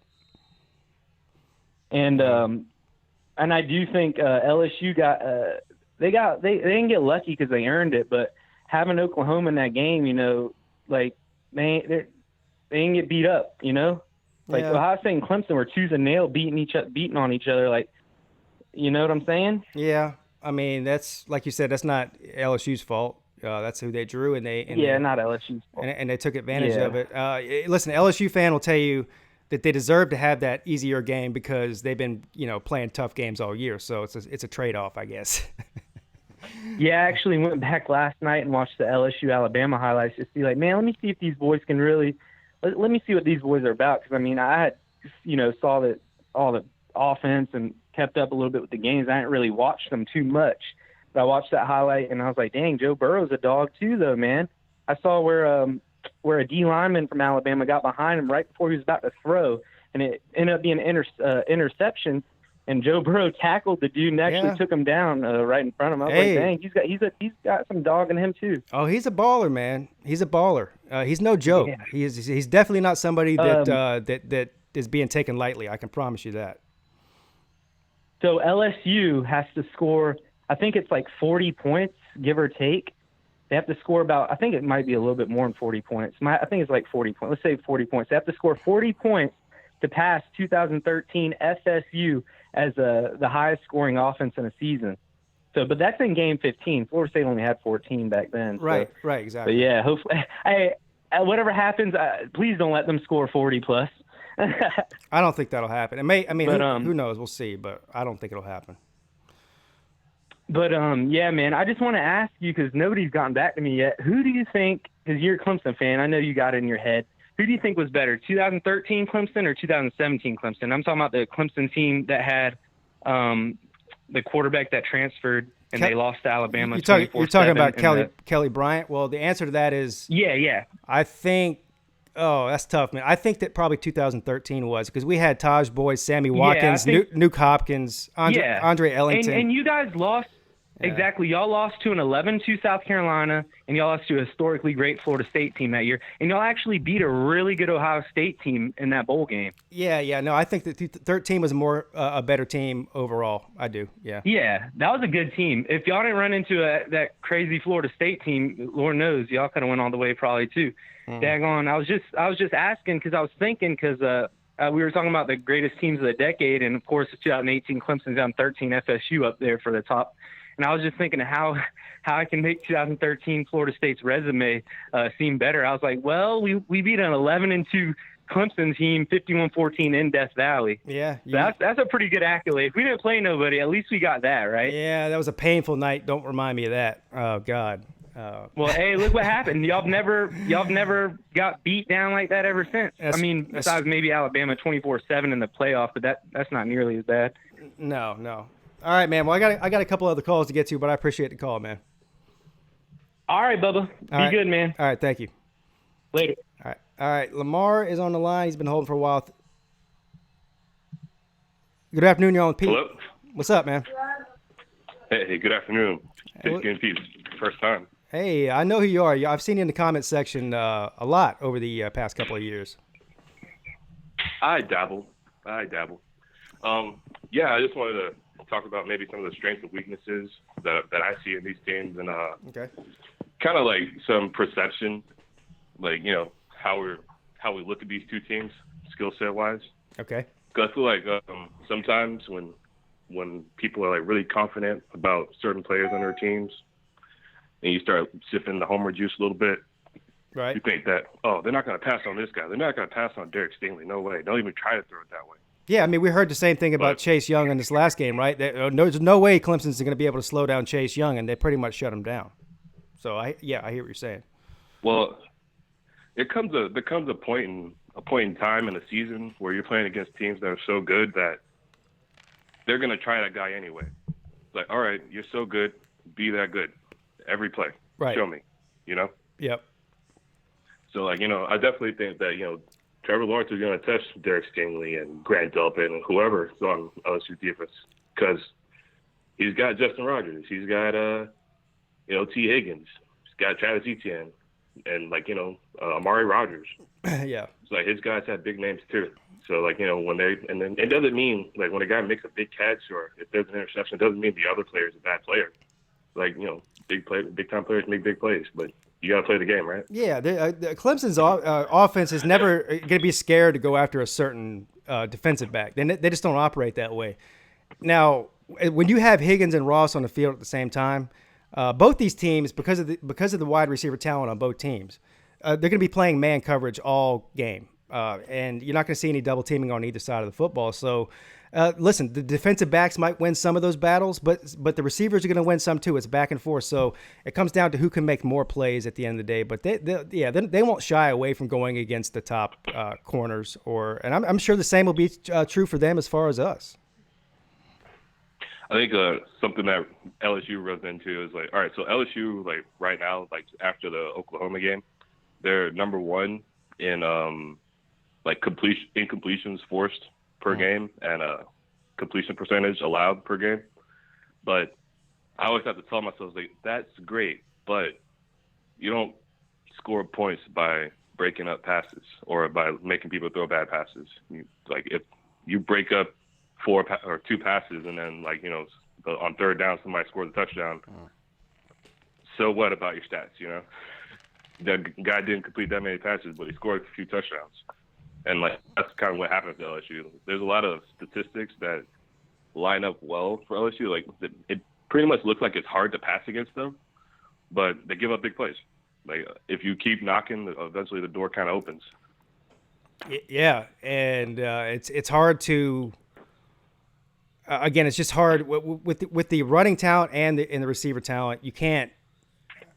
And I do think LSU they didn't get lucky because they earned it, but having Oklahoma in that game, they didn't get beat up, Ohio State and Clemson were tooth and nail beating on each other, you know what I'm saying? Yeah, I mean that's like you said, that's not LSU's fault. That's who they drew, not LSU's fault, and they took advantage of it. Listen, LSU fan will tell you that they deserve to have that easier game because they've been playing tough games all year, so it's a trade-off, I guess. Yeah, I actually went back last night and watched the LSU Alabama highlights to see, man, let me see if these boys can really let me see what these boys are about. Because, I had, saw that all the offense and kept up a little bit with the games. I didn't really watch them too much. But I watched that highlight, and I was like, dang, Joe Burrow's a dog too, though, man. I saw where a D lineman from Alabama got behind him right before he was about to throw, and it ended up being an interception. And Joe Burrow tackled the dude and actually took him down right in front of him. I was like, dang, he's got some dog in him too. Oh, he's a baller, man. He's a baller. He's no joke. Yeah. He's definitely not somebody that is being taken lightly. I can promise you that. So LSU has to score, I think it's 40 points, give or take. They have to score I think it might be a little bit more than 40 points. I think it's 40 points. Let's say 40 points. They have to score 40 points to pass 2013 FSU as the highest scoring offense in a season. So, but that's in game 15. Florida State only had 14 back then. Right, exactly. But yeah, hopefully, whatever happens, please don't let them score 40 plus. I don't think that'll happen. It may. I mean, who knows? We'll see, but I don't think it'll happen. But yeah, man, I just want to ask you because nobody's gotten back to me yet. Who do you think? Because you're a Clemson fan, I know you got it in your head. Who do you think was better, 2013 Clemson or 2017 Clemson? I'm talking about the Clemson team that had the quarterback that transferred and they lost to Alabama. You're talking about Kelly Bryant. Well, the answer to that is yeah. I think Oh, that's tough, man. I think that probably 2013 was because we had Taj Boyd, Sammy Watkins, Nuke Hopkins, Andre Ellington. And you guys lost. Yeah. Exactly. Y'all lost to an 11-2 South Carolina, and y'all lost to a historically great Florida State team that year. And y'all actually beat a really good Ohio State team in that bowl game. Yeah. No, I think that 13 was a better team overall. I do, yeah. Yeah, that was a good team. If y'all didn't run into that crazy Florida State team, Lord knows, y'all could have went all the way probably too. Daggone, I was just asking because I was thinking because we were talking about the greatest teams of the decade, and, of course, 2018 Clemson's down 13, FSU up there for the top. And I was just thinking how I can make 2013 Florida State's resume seem better. I was like, well, we beat an 11-2 Clemson team, 51-14 in Death Valley. Yeah. That's a pretty good accolade. If we didn't play nobody, at least we got that, right? Yeah, that was a painful night. Don't remind me of that. Oh, God. Well, hey, look what happened. Y'all never got beat down like that ever since. Besides maybe Alabama 24-7 in the playoff, but that's not nearly as bad. No. All right, man. Well, I got a couple other calls to get to, but I appreciate the call, man. All right, Bubba. Be good, man. All right, thank you. Later. All right. Lamar is on the line. He's been holding for a while. Good afternoon. You're on with Pete. Hello. What's up, man? Hey, good afternoon. Pete, first time. Hey, I know who you are. I've seen you in the comment section a lot over the past couple of years. I dabble. Yeah, I just wanted to talk about maybe some of the strengths and weaknesses that I see in these teams, and kind of like some perception, like how we look at these two teams skill set wise. Okay. Because I feel like sometimes when people are like really confident about certain players on their teams, and you start sipping the homer juice a little bit, right? You think that they're not going to pass on this guy. They're not going to pass on Derek Stingley. No way. Don't even try to throw it that way. Yeah, I mean, we heard the same thing about Chase Young in this last game, right? There's no way Clemson's going to be able to slow down Chase Young, and they pretty much shut him down. So I hear what you're saying. Well, there comes a point in time in the season where you're playing against teams that are so good that they're going to try that guy anyway. Like, all right, you're so good, be that good every play. Right. Show me, Yep. So, like, I definitely think that, Trevor Lawrence is going to test Derek Stingley and Grant Delpit and whoever is on LSU defense because he's got Justin Rogers. He's got, T. Higgins. He's got Travis Etienne and, Amari Rogers. Yeah. It's like his guys have big names too. So, when and then it doesn't mean, when a guy makes a big catch or if there's an interception, it doesn't mean the other player is a bad player. Big time players make big plays, but you got to play the game, right? Yeah, Clemson's offense is never going to be scared to go after a certain defensive back. They just don't operate that way. Now, when you have Higgins and Ross on the field at the same time, both these teams, because of the wide receiver talent on both teams, they're going to be playing man coverage all game, and you're not going to see any double teaming on either side of the football. So. Listen, the defensive backs might win some of those battles, but the receivers are going to win some too. It's back and forth, so it comes down to who can make more plays at the end of the day. But they won't shy away from going against the top corners, and I'm sure the same will be true for them as far as us. I think something that LSU runs into is all right, so LSU right now, after the Oklahoma game, they're number one in incompletions forced per game and completion percentage allowed per game. But I always have to tell myself, that's great, but you don't score points by breaking up passes or by making people throw bad passes. If you break up two passes and then on third down somebody scores a touchdown, so what about your stats? That guy didn't complete that many passes, but he scored a few touchdowns. And that's kind of what happens to LSU. There's a lot of statistics that line up well for LSU. It pretty much looks like it's hard to pass against them, but they give up big plays. If you keep knocking, eventually the door kind of opens. Yeah, and it's hard to. Again, it's just hard with the running talent and the receiver talent. You can't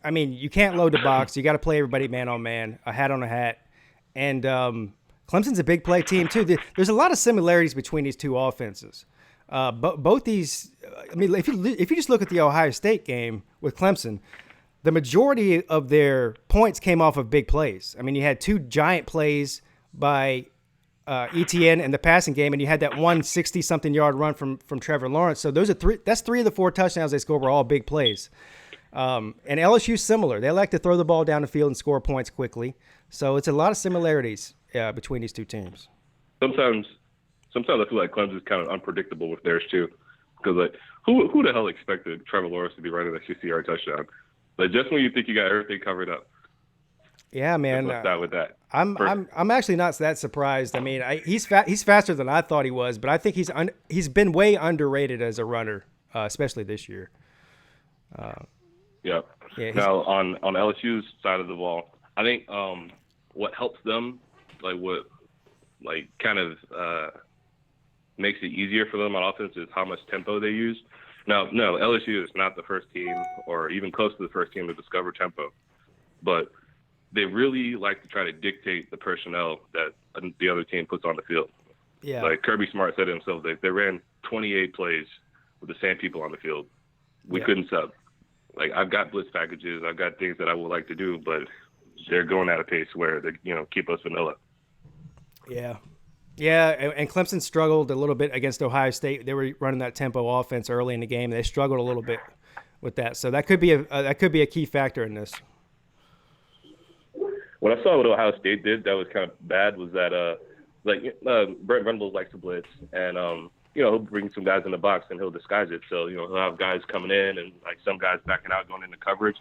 load the box. You got to play everybody man on man, a hat on a hat, and. Clemson's a big play team too. There's a lot of similarities between these two offenses. Both these, if you just look at the Ohio State game with Clemson, the majority of their points came off of big plays. I mean, you had 2 giant plays by ETN in the passing game, and you had that 160-something yard run from Trevor Lawrence. So those are 3. That's 3 of the 4 touchdowns they scored were all big plays. And LSU similar. They like to throw the ball down the field and score points quickly. So it's a lot of similarities between these 2 teams. Sometimes I feel like Clemson's kind of unpredictable with theirs too, because like who the hell expected Trevor Lawrence to be running a 60-yard touchdown? Like just when you think you got everything covered up. Yeah, man. Let's start with that. I'm actually not that surprised. I mean, he's faster than I thought he was, but I think he's been way underrated as a runner, especially this year. Yeah. Now on LSU's side of the ball, I think what helps them, kind of makes it easier for them on offense is how much tempo they use. Now, no, LSU is not the first team or even close to the first team to discover tempo, but they really like to try to dictate the personnel that the other team puts on the field. Yeah. Like Kirby Smart said himself, they ran 28 plays with the same people on the field. We couldn't sub. Like, I've got blitz packages, I've got things that I would like to do, but they're going at a pace where they, keep us vanilla. Yeah. Yeah, and Clemson struggled a little bit against Ohio State. They were running that tempo offense early in the game. They struggled a little bit with that. So that could be a key factor in this. What I saw what Ohio State did that was kind of bad was that Brent Venables likes to blitz, and he'll bring some guys in the box and he'll disguise it. So he'll have guys coming in and like some guys backing out going into coverage.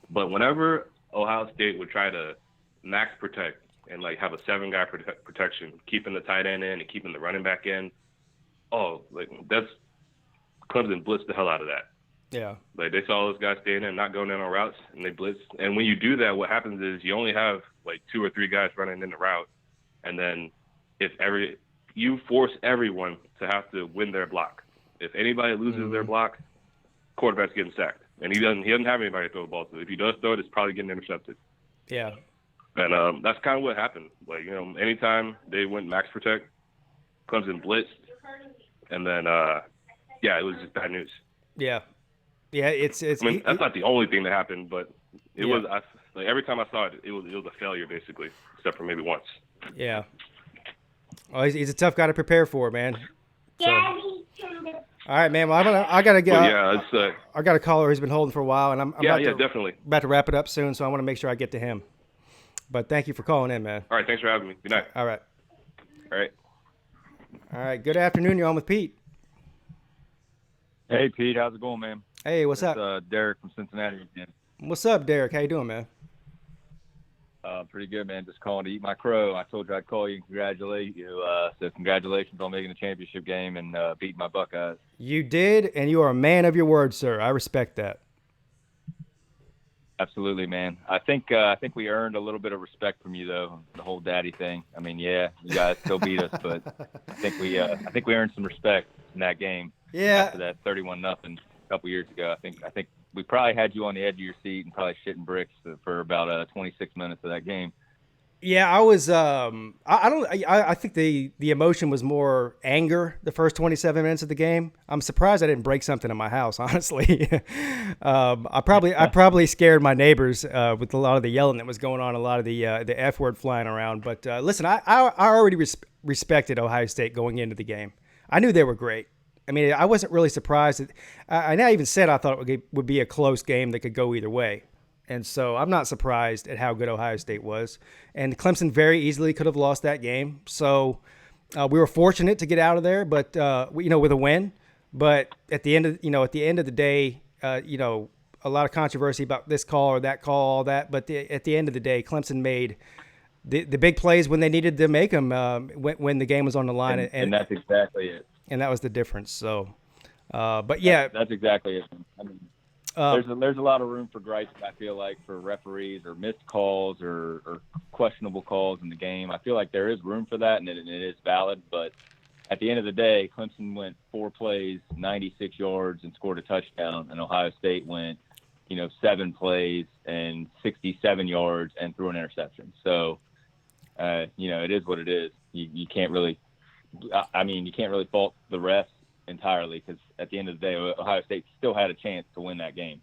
But whenever Ohio State would try to max protect and like have a 7-guy protection, keeping the tight end in and keeping the running back in, that's Clemson blitzed the hell out of that. Yeah. Like they saw those guys staying in, not going in on routes, and they blitz. And when you do that, what happens is you only have like 2 or 3 guys running in the route, and then you force everyone to have to win their block. If anybody loses their block, quarterback's getting sacked, and he doesn't have anybody to throw the ball to. If he does throw it, it's probably getting intercepted. Yeah. And that's kind of what happened. Like anytime they went max protect, Clemson blitzed, and then it was just bad news. Yeah. Yeah, it's. That's not the only thing that happened, but it was. Every time I saw it, it was a failure basically, except for maybe once. Yeah. Oh, he's a tough guy to prepare for, man. So. All right, man. Well, I gotta get. I got a caller who's been holding for a while, and I'm definitely about to wrap it up soon. So I want to make sure I get to him. But thank you for calling in, man. All right, thanks for having me. Good night. All right. All right. Good afternoon. You're on with Pete. Hey, Pete. How's it going, man? Hey, what's up? Derek from Cincinnati again. What's up, Derek? How you doing, man? Pretty good, man. Just calling to eat my crow. I told you I'd call you and congratulate you. So congratulations on making the championship game and beating my Buckeyes. You did, and you are a man of your word, sir. I respect that. Absolutely, man. I think we earned a little bit of respect from you, though. The whole daddy thing. I mean, yeah, you guys still beat us, but I think we earned some respect in that game. Yeah. After that 31-0 a couple years ago, I think we probably had you on the edge of your seat and probably shitting bricks for about 26 minutes of that game. Yeah, I was. I think the emotion was more anger the first 27 minutes of the game. I'm surprised I didn't break something in my house. Honestly, I probably scared my neighbors with a lot of the yelling that was going on, a lot of the F word flying around. But listen, I already respected Ohio State going into the game. I knew they were great. I mean, I wasn't really surprised. I even said I thought it would be a close game that could go either way. And so I'm not surprised at how good Ohio State was. And Clemson very easily could have lost that game. So we were fortunate to get out of there, but with a win. But at the end of the day, a lot of controversy about this call or that call, all that. But at the end of the day, Clemson made the big plays when they needed to make them when the game was on the line. And that's exactly it. And that was the difference. So, but yeah, that's exactly it. I mean, there's a lot of room for gripes, I feel like, for referees or missed calls or questionable calls in the game. I feel like there is room for that, and it is valid. But at the end of the day, Clemson went 4 plays, 96 yards, and scored a touchdown, and Ohio State went, 7 plays and 67 yards and threw an interception. So, it is what it is. You can't really fault the refs entirely, because at the end of the day, Ohio State still had a chance to win that game.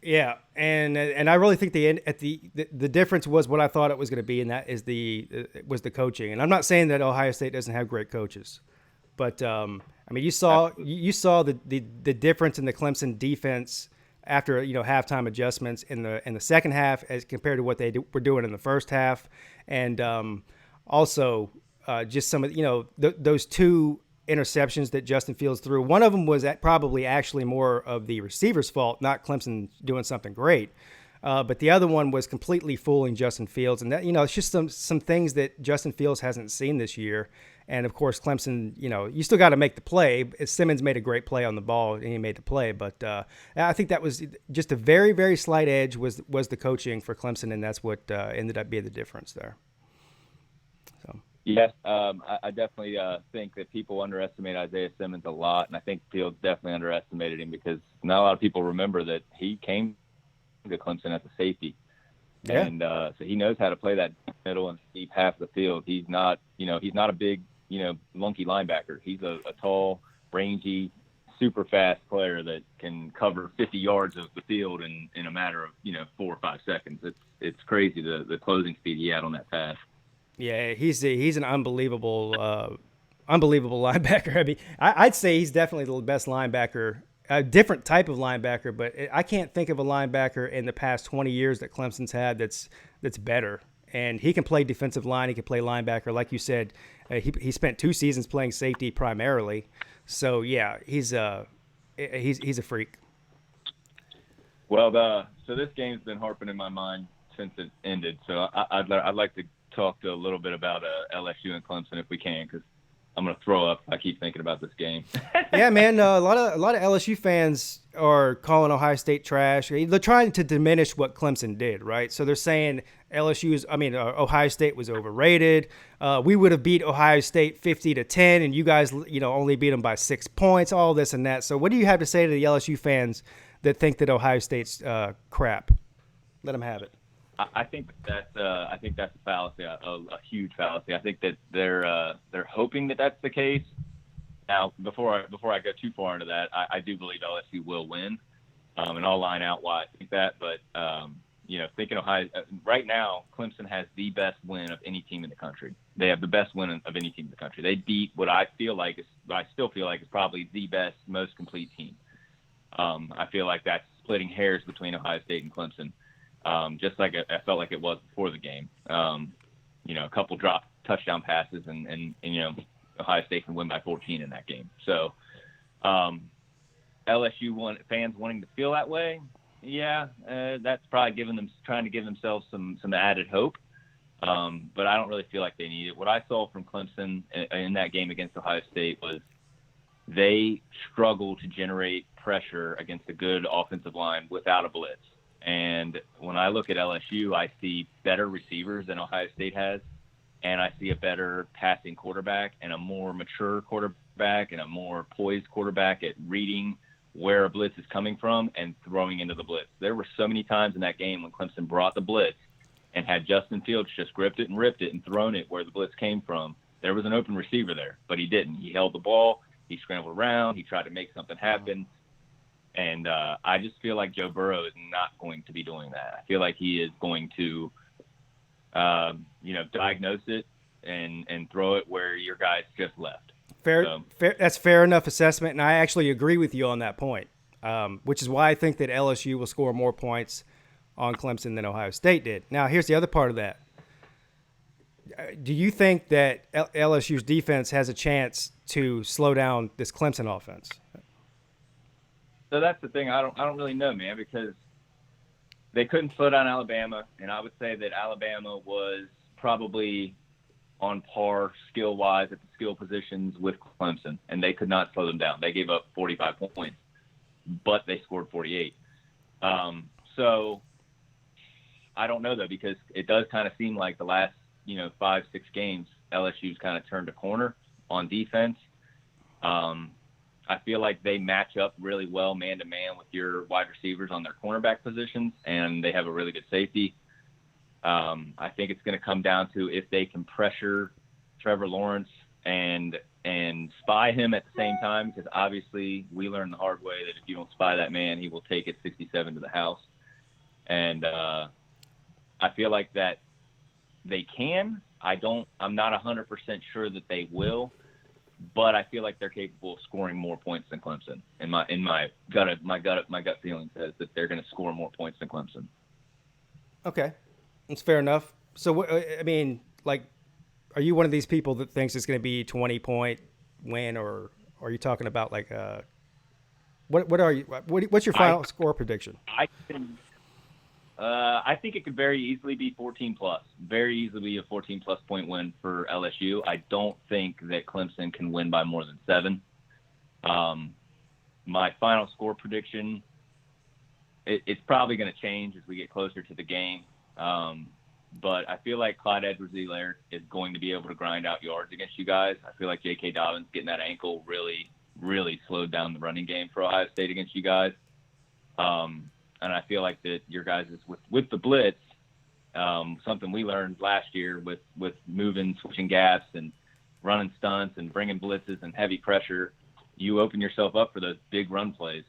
Yeah, and I really think the difference was what I thought it was going to be, and that is was the coaching. And I'm not saying that Ohio State doesn't have great coaches, but I mean you saw the difference in the Clemson defense after halftime adjustments in the second half as compared to what they were doing in the first half, and also just some of those two interceptions that Justin Fields threw. One of them was probably actually more of the receiver's fault, not Clemson doing something great. But the other one was completely fooling Justin Fields. And that, it's just some things that Justin Fields hasn't seen this year. And of course, Clemson, you still got to make the play. Simmons made a great play on the ball and he made the play. But I think that was just a very, very slight edge was the coaching for Clemson. And that's what ended up being the difference there. Yes, I definitely think that people underestimate Isaiah Simmons a lot, and I think Fields definitely underestimated him because not a lot of people remember that he came to Clemson as a safety, and so he knows how to play that middle and deep half of the field. He's not a big, lunky linebacker. He's a tall, rangy, super fast player that can cover 50 yards of the field in a matter of 4 or 5 seconds. It's crazy the closing speed he had on that pass. Yeah, he's an unbelievable linebacker. I mean, I'd say he's definitely the best linebacker, a different type of linebacker, but I can't think of a linebacker in the past 20 years that Clemson's had that's better. And he can play defensive line. He can play linebacker. Like you said, he spent 2 seasons playing safety primarily. So, yeah, he's a freak. Well, so this game's been harping in my mind since it ended. So I'd like to talk a little bit about LSU and Clemson if we can, because I'm going to throw up. I keep thinking about this game. Yeah, man. A lot of LSU fans are calling Ohio State trash. They're trying to diminish what Clemson did, right? So they're saying Ohio State was overrated. We would have beat Ohio State 50-10, and you guys, only beat them by 6 points. All this and that. So what do you have to say to the LSU fans that think that Ohio State's crap? Let them have it. I think that's a fallacy, a huge fallacy. I think that they're hoping that that's the case. Now, before I go too far into that, I do believe LSU will win, and I'll line out why I think that. But thinking Ohio right now, Clemson has the best win of any team in the country. They have the best win of any team in the country. They beat what I still feel like is probably the best, most complete team. I feel like that's splitting hairs between Ohio State and Clemson. Just like I felt like it was before the game. A couple dropped touchdown passes and Ohio State can win by 14 in that game. So LSU fans wanting to feel that way, that's probably trying to give themselves some added hope. But I don't really feel like they need it. What I saw from Clemson in that game against Ohio State was they struggled to generate pressure against a good offensive line without a blitz. And when I look at LSU, I see better receivers than Ohio State has, and I see a better passing quarterback and a more mature quarterback and a more poised quarterback at reading where a blitz is coming from and throwing into the blitz. There were so many times in that game when Clemson brought the blitz and had Justin Fields just gripped it and ripped it and thrown it where the blitz came from. There was an open receiver there, but he didn't. He held the ball. He scrambled around. He tried to make something happen. And I just feel like Joe Burrow is not going to be doing that. I feel like he is going to, diagnose it and throw it where your guys just left. Fair. That's fair enough assessment, and I actually agree with you on that point, which is why I think that LSU will score more points on Clemson than Ohio State did. Now, here's the other part of that. Do you think that LSU's defense has a chance to slow down this Clemson offense? So that's the thing. I don't really know, man, because they couldn't slow down Alabama, and I would say that Alabama was probably on par skill-wise at the skill positions with Clemson, and they could not slow them down. They gave up 45 points, but they scored 48. So I don't know, though, because it does kind of seem like the last 5-6 games, LSU's kind of turned a corner on defense. I feel like they match up really well man-to-man with your wide receivers on their cornerback positions, and they have a really good safety. I think it's going to come down to if they can pressure Trevor Lawrence and and spy him at the same time, because obviously we learned the hard way that if you don't spy that man, he will take it 67 to the house. And I feel like that they can. I'm not 100% sure that they will, but I feel like they're capable of scoring more points than Clemson. My gut feeling says that they're going to score more points than Clemson. Okay, that's fair enough. So I mean, like, are you one of these people that thinks it's going to be 20-point win, or are you talking about like what are you? What's your final score prediction? I think it could very easily be 14+. Very easily be a 14+ point win for LSU. I don't think that Clemson can win by more than 7. My final score prediction, it's probably going to change as we get closer to the game. But I feel like Clyde Edwards-Helaire is going to be able to grind out yards against you guys. I feel like J.K. Dobbins getting that ankle really, really slowed down the running game for Ohio State against you guys. And I feel like that your guys is with the blitz, something we learned last year with moving, switching gaps and running stunts and bringing blitzes and heavy pressure, you open yourself up for those big run plays.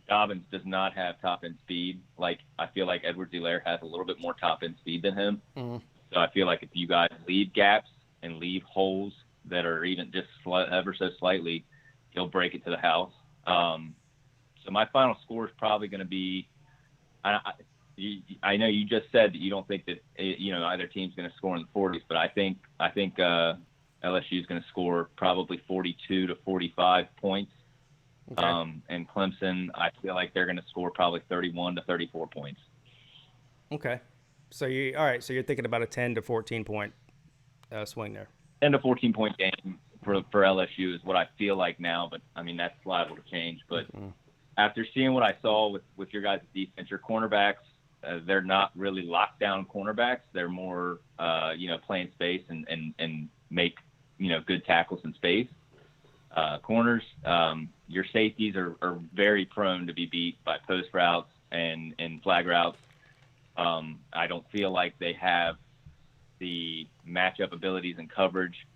Dobbins does not have top-end speed. Like, I feel like Edwards-Helaire has a little bit more top-end speed than him. Mm-hmm. So I feel like if you guys leave gaps and leave holes that are even just ever so slightly, he'll break it to the house. So my final score is probably going to be I know you just said that you don't think that either team's going to score in the 40s, but I think LSU is going to score probably 42 to 45 points. Okay. And Clemson, I feel like they're going to score probably 31 to 34 points. Okay. So you're thinking about a 10 to 14 point swing there. 10 to 14 point game for LSU is what I feel like now, but I mean, that's liable to change. But after seeing what I saw with your guys' defense, your cornerbacks, they're not really lockdown cornerbacks. They're more, playing space and make, good tackles in space. Corners, your safeties are very prone to be beat by post routes and flag routes. I don't feel like they have the matchup abilities and coverage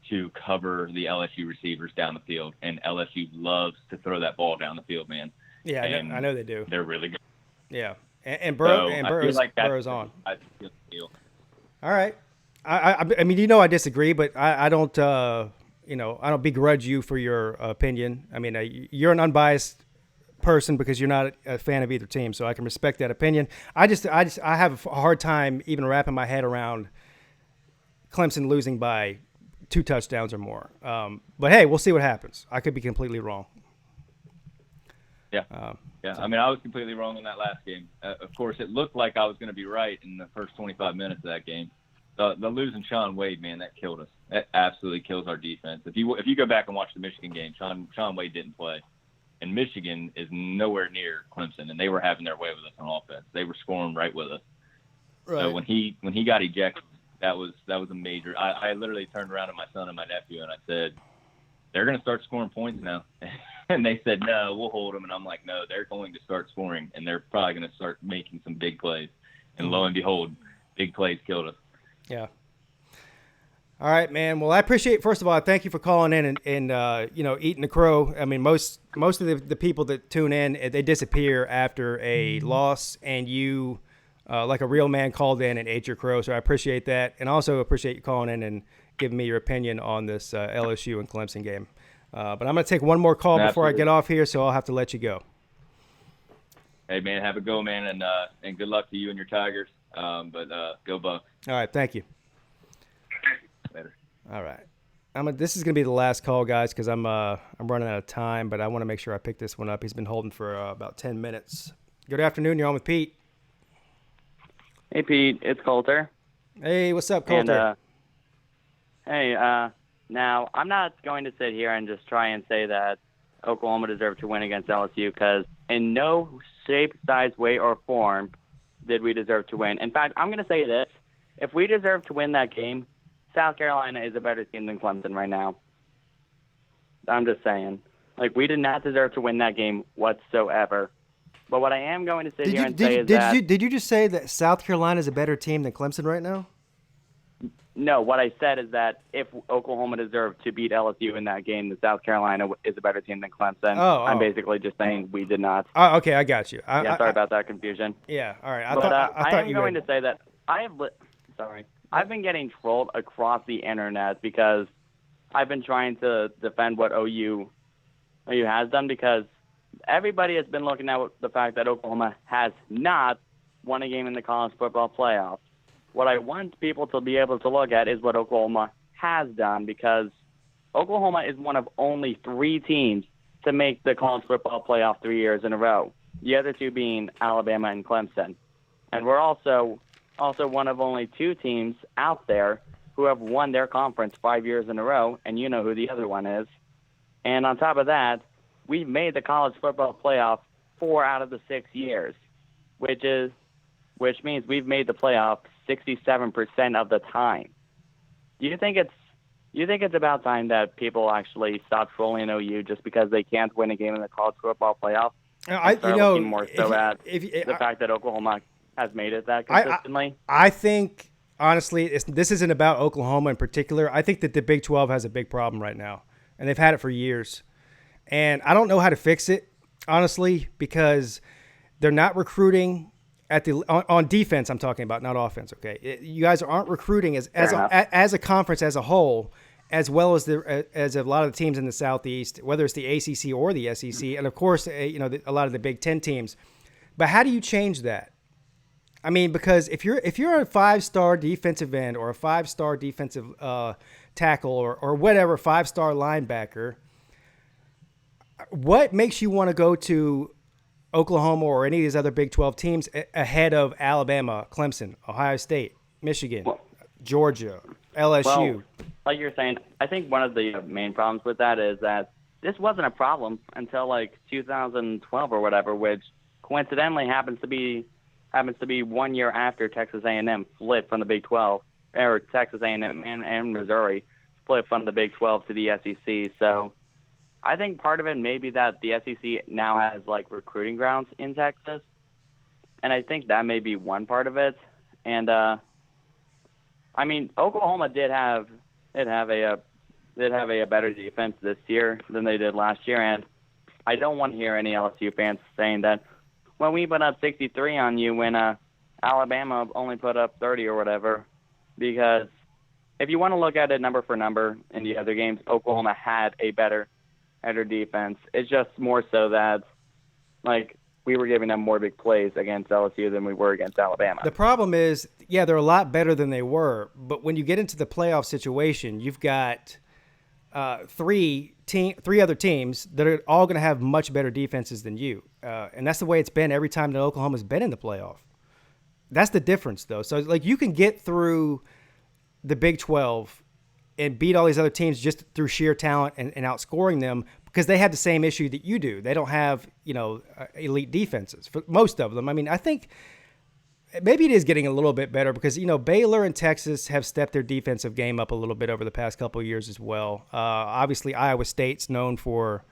to cover the LSU receivers down the field, and LSU loves to throw that ball down the field, man. Yeah, I know they do. They're really good. Yeah, and Burrow's on. All right, I mean, I disagree, but I don't, I don't begrudge you for your opinion. I mean, you're an unbiased person because you're not a fan of either team, so I can respect that opinion. I have a hard time even wrapping my head around Clemson losing by 2 touchdowns or more. But hey, we'll see what happens. I could be completely wrong. Yeah. I mean, I was completely wrong in that last game. Of course, it looked like I was going to be right in the first 25 minutes of that game. The losing Sean Wade, man, that killed us. That absolutely kills our defense. If you go back and watch the Michigan game, Sean Wade didn't play, and Michigan is nowhere near Clemson, and they were having their way with us on offense. They were scoring right with us. Right. So when he got ejected, that was a major. I literally turned around to my son and my nephew and I said, "They're going to start scoring points now." And they said, "No, we'll hold them." And I'm like, "No, they're going to start scoring, and they're probably going to start making some big plays." And lo and behold, big plays killed us. Yeah. All right, man. Well, I appreciate, first of all, thank you for calling in and eating the crow. I mean, most of the people that tune in, they disappear after a loss, and you, like a real man, called in and ate your crow. So I appreciate that, and also appreciate you calling in and giving me your opinion on this LSU and Clemson game. But I'm going to take one more call before I get off here, so I'll have to let you go. Hey, man, have a go, man, and good luck to you and your Tigers. But go Bucks. All right, thank you. Later. All right. This is going to be the last call, guys, because I'm running out of time, but I want to make sure I pick this one up. He's been holding for about 10 minutes. Good afternoon. You're on with Pete. Hey, Pete. It's Coulter. Hey, what's up, Coulter? Now, I'm not going to sit here and just try and say that Oklahoma deserved to win against LSU, because in no shape, size, way, or form did we deserve to win. In fact, I'm going to say this. If we deserve to win that game, South Carolina is a better team than Clemson right now. I'm just saying. Like, we did not deserve to win that game whatsoever. But what I am going to sit here and say is that... Did you just say that South Carolina is a better team than Clemson right now? No, what I said is that if Oklahoma deserved to beat LSU in that game, then South Carolina is a better team than Clemson. I'm basically just saying we did not. Oh, okay, I got you. Sorry about that confusion. Yeah, all right. I am going to say that I've been getting trolled across the internet because I've been trying to defend what OU has done, because everybody has been looking at the fact that Oklahoma has not won a game in the college football playoff. What I want people to be able to look at is what Oklahoma has done, because Oklahoma is one of only 3 teams to make the college football playoff 3 years in a row, the other 2 being Alabama and Clemson. And we're also one of only 2 teams out there who have won their conference 5 years in a row, and you know who the other one is. And on top of that, we've made the college football playoff 4 out of the 6 years, which means we've made the playoff 67% of the time. Do you think it's about time that people actually stop trolling OU just because they can't win a game in the college football playoff? Looking more so at the fact that Oklahoma has made it that consistently. I think, honestly, this isn't about Oklahoma in particular. I think that the Big 12 has a big problem right now, and they've had it for years. And I don't know how to fix it, honestly, because they're not recruiting on defense. I'm talking about, not offense. Okay, you guys aren't recruiting as a conference as a whole, as well as a lot of the teams in the Southeast, whether it's the ACC or the SEC, and of course, a lot of the Big Ten teams. But how do you change that? I mean, because if you're a 5-star defensive end or a 5-star defensive tackle or whatever, 5-star linebacker, what makes you want to go to Oklahoma or any of these other Big 12 teams ahead of Alabama, Clemson, Ohio State, Michigan, Georgia, LSU? Well, like you're saying, I think one of the main problems with that is that this wasn't a problem until like 2012 or whatever, which coincidentally happens to be 1 year after Texas A&M flipped from the Big 12, or Texas A&M and Missouri flipped from the Big 12 to the SEC. So I think part of it may be that the SEC now has like recruiting grounds in Texas, and I think that may be one part of it. And I mean, Oklahoma did have a better defense this year than they did last year, and I don't want to hear any LSU fans saying that, well, we put up 63 on you when Alabama only put up 30 or whatever, because if you want to look at it number for number in the other games, Oklahoma had a better defense. It's just more so that, like, we were giving them more big plays against LSU than we were against Alabama. The problem is, yeah, they're a lot better than they were, but when you get into the playoff situation, you've got three other teams that are all going to have much better defenses than you, and that's the way it's been every time that Oklahoma's been in the playoff. That's the difference, though. So, like, you can get through the Big 12 and beat all these other teams just through sheer talent and outscoring them, because they have the same issue that you do. They don't have, elite defenses for most of them. I mean, I think maybe it is getting a little bit better because, Baylor and Texas have stepped their defensive game up a little bit over the past couple of years as well. Obviously, Iowa State's known for,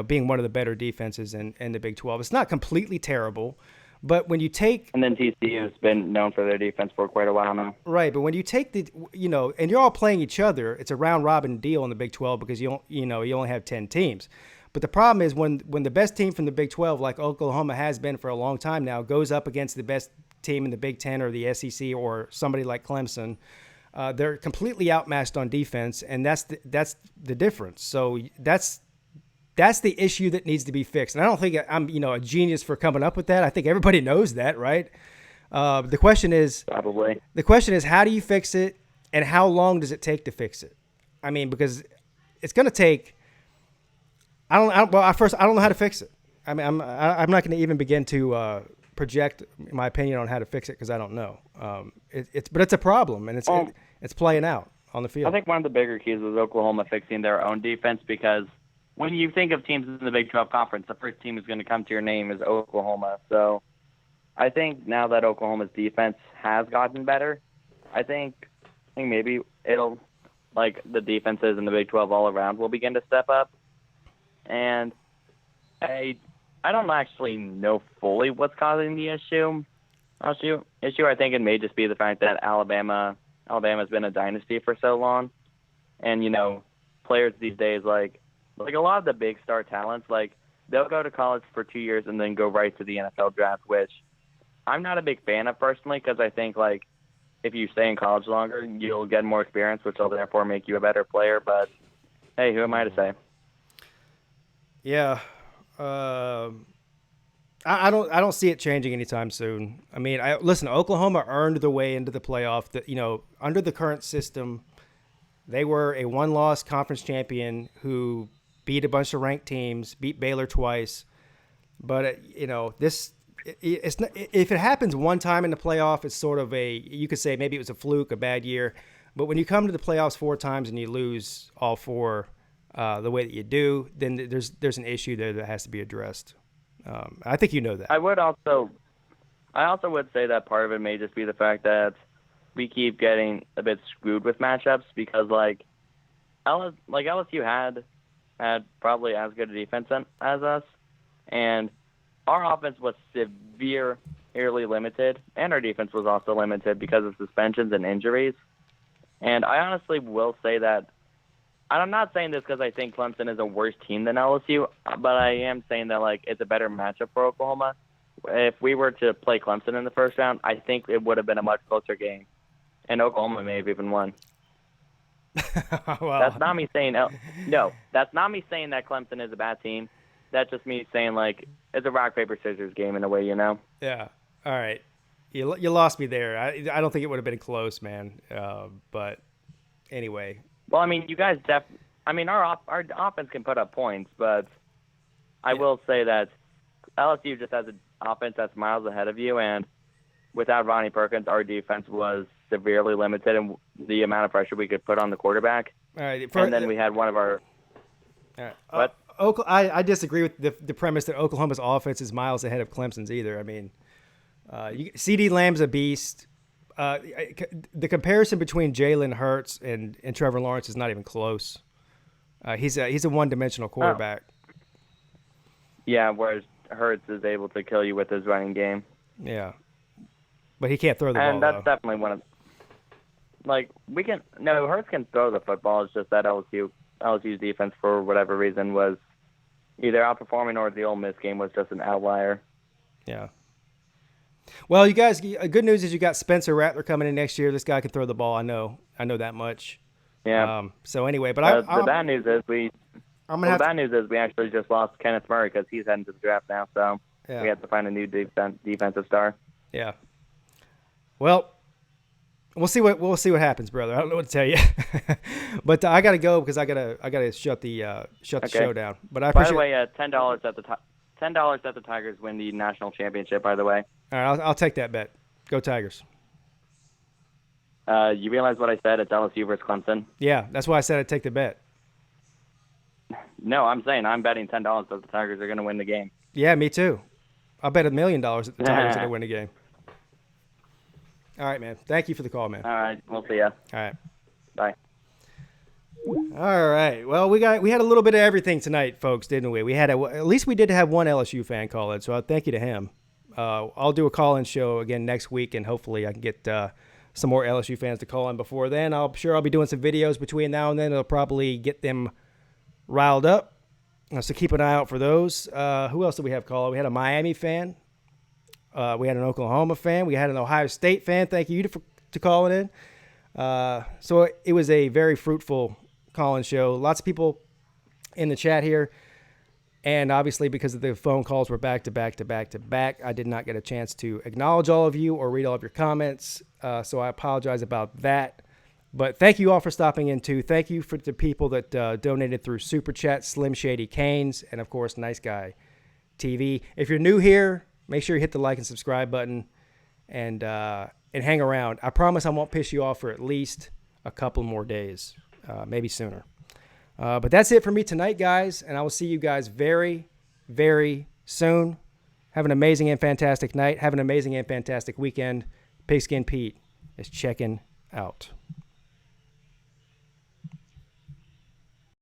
being one of the better defenses in the Big 12. It's not completely terrible. But when you take... And then TCU has been known for their defense for quite a while now. Right, but when you take and you're all playing each other, it's a round-robin deal in the Big 12 because you only have 10 teams. But the problem is when the best team from the Big 12, like Oklahoma has been for a long time now, goes up against the best team in the Big 10 or the SEC or somebody like Clemson, they're completely outmatched on defense, and that's the difference. So that's the issue that needs to be fixed. And I don't think I'm, a genius for coming up with that. I think everybody knows that, right? The question is, how do you fix it, and how long does it take to fix it? I mean, because it's going to take. I don't know how to fix it. I mean, I'm not going to even begin to project my opinion on how to fix it because I don't know. But it's a problem, and it's playing out on the field. I think one of the bigger keys was Oklahoma fixing their own defense, because when you think of teams in the Big 12 Conference, the first team who's going to come to your name is Oklahoma. So I think now that Oklahoma's defense has gotten better, I think maybe it'll, like, the defenses in the Big 12 all around will begin to step up. And I don't actually know fully what's causing the issue. I think it may just be the fact that Alabama Alabama's been a dynasty for so long. And, players these days, like a lot of the big star talents, like, they'll go to college for 2 years and then go right to the NFL draft, which I'm not a big fan of personally, because I think, like, if you stay in college longer, you'll get more experience, which will therefore make you a better player. But, hey, who am I to say? Yeah. I don't see it changing anytime soon. I mean, listen, Oklahoma earned their way into the playoff. Under the current system, they were a one-loss conference champion who beat a bunch of ranked teams, beat Baylor twice. But it's not, if it happens one time in the playoff, it's sort of you could say maybe it was a fluke, a bad year. But when you come to the playoffs 4 times and you lose all 4 the way that you do, then there's an issue there that has to be addressed. I think you know that. I also would say that part of it may just be the fact that we keep getting a bit screwed with matchups because LSU had probably as good a defense as us, and our offense was severely limited, and our defense was also limited because of suspensions and injuries. And I honestly will say that, and I'm not saying this because I think Clemson is a worse team than LSU, but I am saying that, like, it's a better matchup for Oklahoma. If we were to play Clemson in the first round, I think it would have been a much closer game, and Oklahoma may have even won. Well, that's not me saying that's not me saying that Clemson is a bad team. That's just me saying, like, it's a rock paper scissors game in a way, Yeah. All right. You lost me there. I don't think it would have been close, man. But anyway. Well, I mean, you guys our offense can put up points, but I will say that LSU just has an offense that's miles ahead of you, and without Ronnie Perkins, our defense was severely limited in the amount of pressure we could put on the quarterback. All right. And then we had one of our. All right. What? I disagree with the premise that Oklahoma's offense is miles ahead of Clemson's either. I mean, CeeDee Lamb's a beast. The comparison between Jalen Hurts and Trevor Lawrence is not even close. He's a one-dimensional quarterback. Oh. Yeah, whereas Hurts is able to kill you with his running game. Yeah, but he can't throw the ball. And that's definitely one of. Hurts can throw the football. It's just that LSU's defense, for whatever reason, was either outperforming or the Ole Miss game was just an outlier. Yeah. Well, you guys, good news is you got Spencer Rattler coming in next year. This guy can throw the ball. I know that much. Yeah. So anyway, but the bad news is we actually just lost Kenneth Murray because he's heading to the draft now. So we have to find a new defensive star. Yeah. Well, we'll see what happens, brother. I don't know what to tell you, but I got to go because I gotta shut the show down. But I appreciate. By the way, $10 at the Tigers win the national championship. By the way. All right, I'll take that bet. Go Tigers. You realize what I said? It's LSU versus Clemson. Yeah, that's why I said I'd take the bet. No, I'm saying I'm betting $10 that the Tigers are going to win the game. Yeah, me too. I'll bet $1 million that the Tigers are going to win the game. All right, man. Thank you for the call, man. All right, we'll see ya. All right. Bye. All right. Well, we had a little bit of everything tonight, folks, didn't we? At least we did have one LSU fan call in, so thank you to him. I'll do a call-in show again next week, and hopefully I can get some more LSU fans to call in before then. I'm sure I'll be doing some videos between now and then. It'll probably get them riled up, so keep an eye out for those. Who else did we have call? We had a Miami fan. We had an Oklahoma fan. We had an Ohio State fan. Thank you for calling in. So it was a very fruitful call-in show. Lots of people in the chat here. And obviously, because of the phone calls were back to back to back to back, I did not get a chance to acknowledge all of you or read all of your comments. So I apologize about that. But thank you all for stopping in, too. Thank you for the people that donated through Super Chat, Slim Shady Canes, and, of course, Nice Guy TV. If you're new here, make sure you hit the like and subscribe button and hang around. I promise I won't piss you off for at least a couple more days, maybe sooner. But that's it for me tonight, guys, and I will see you guys very, very soon. Have an amazing and fantastic night. Have an amazing and fantastic weekend. Pigskin Pete is checking out.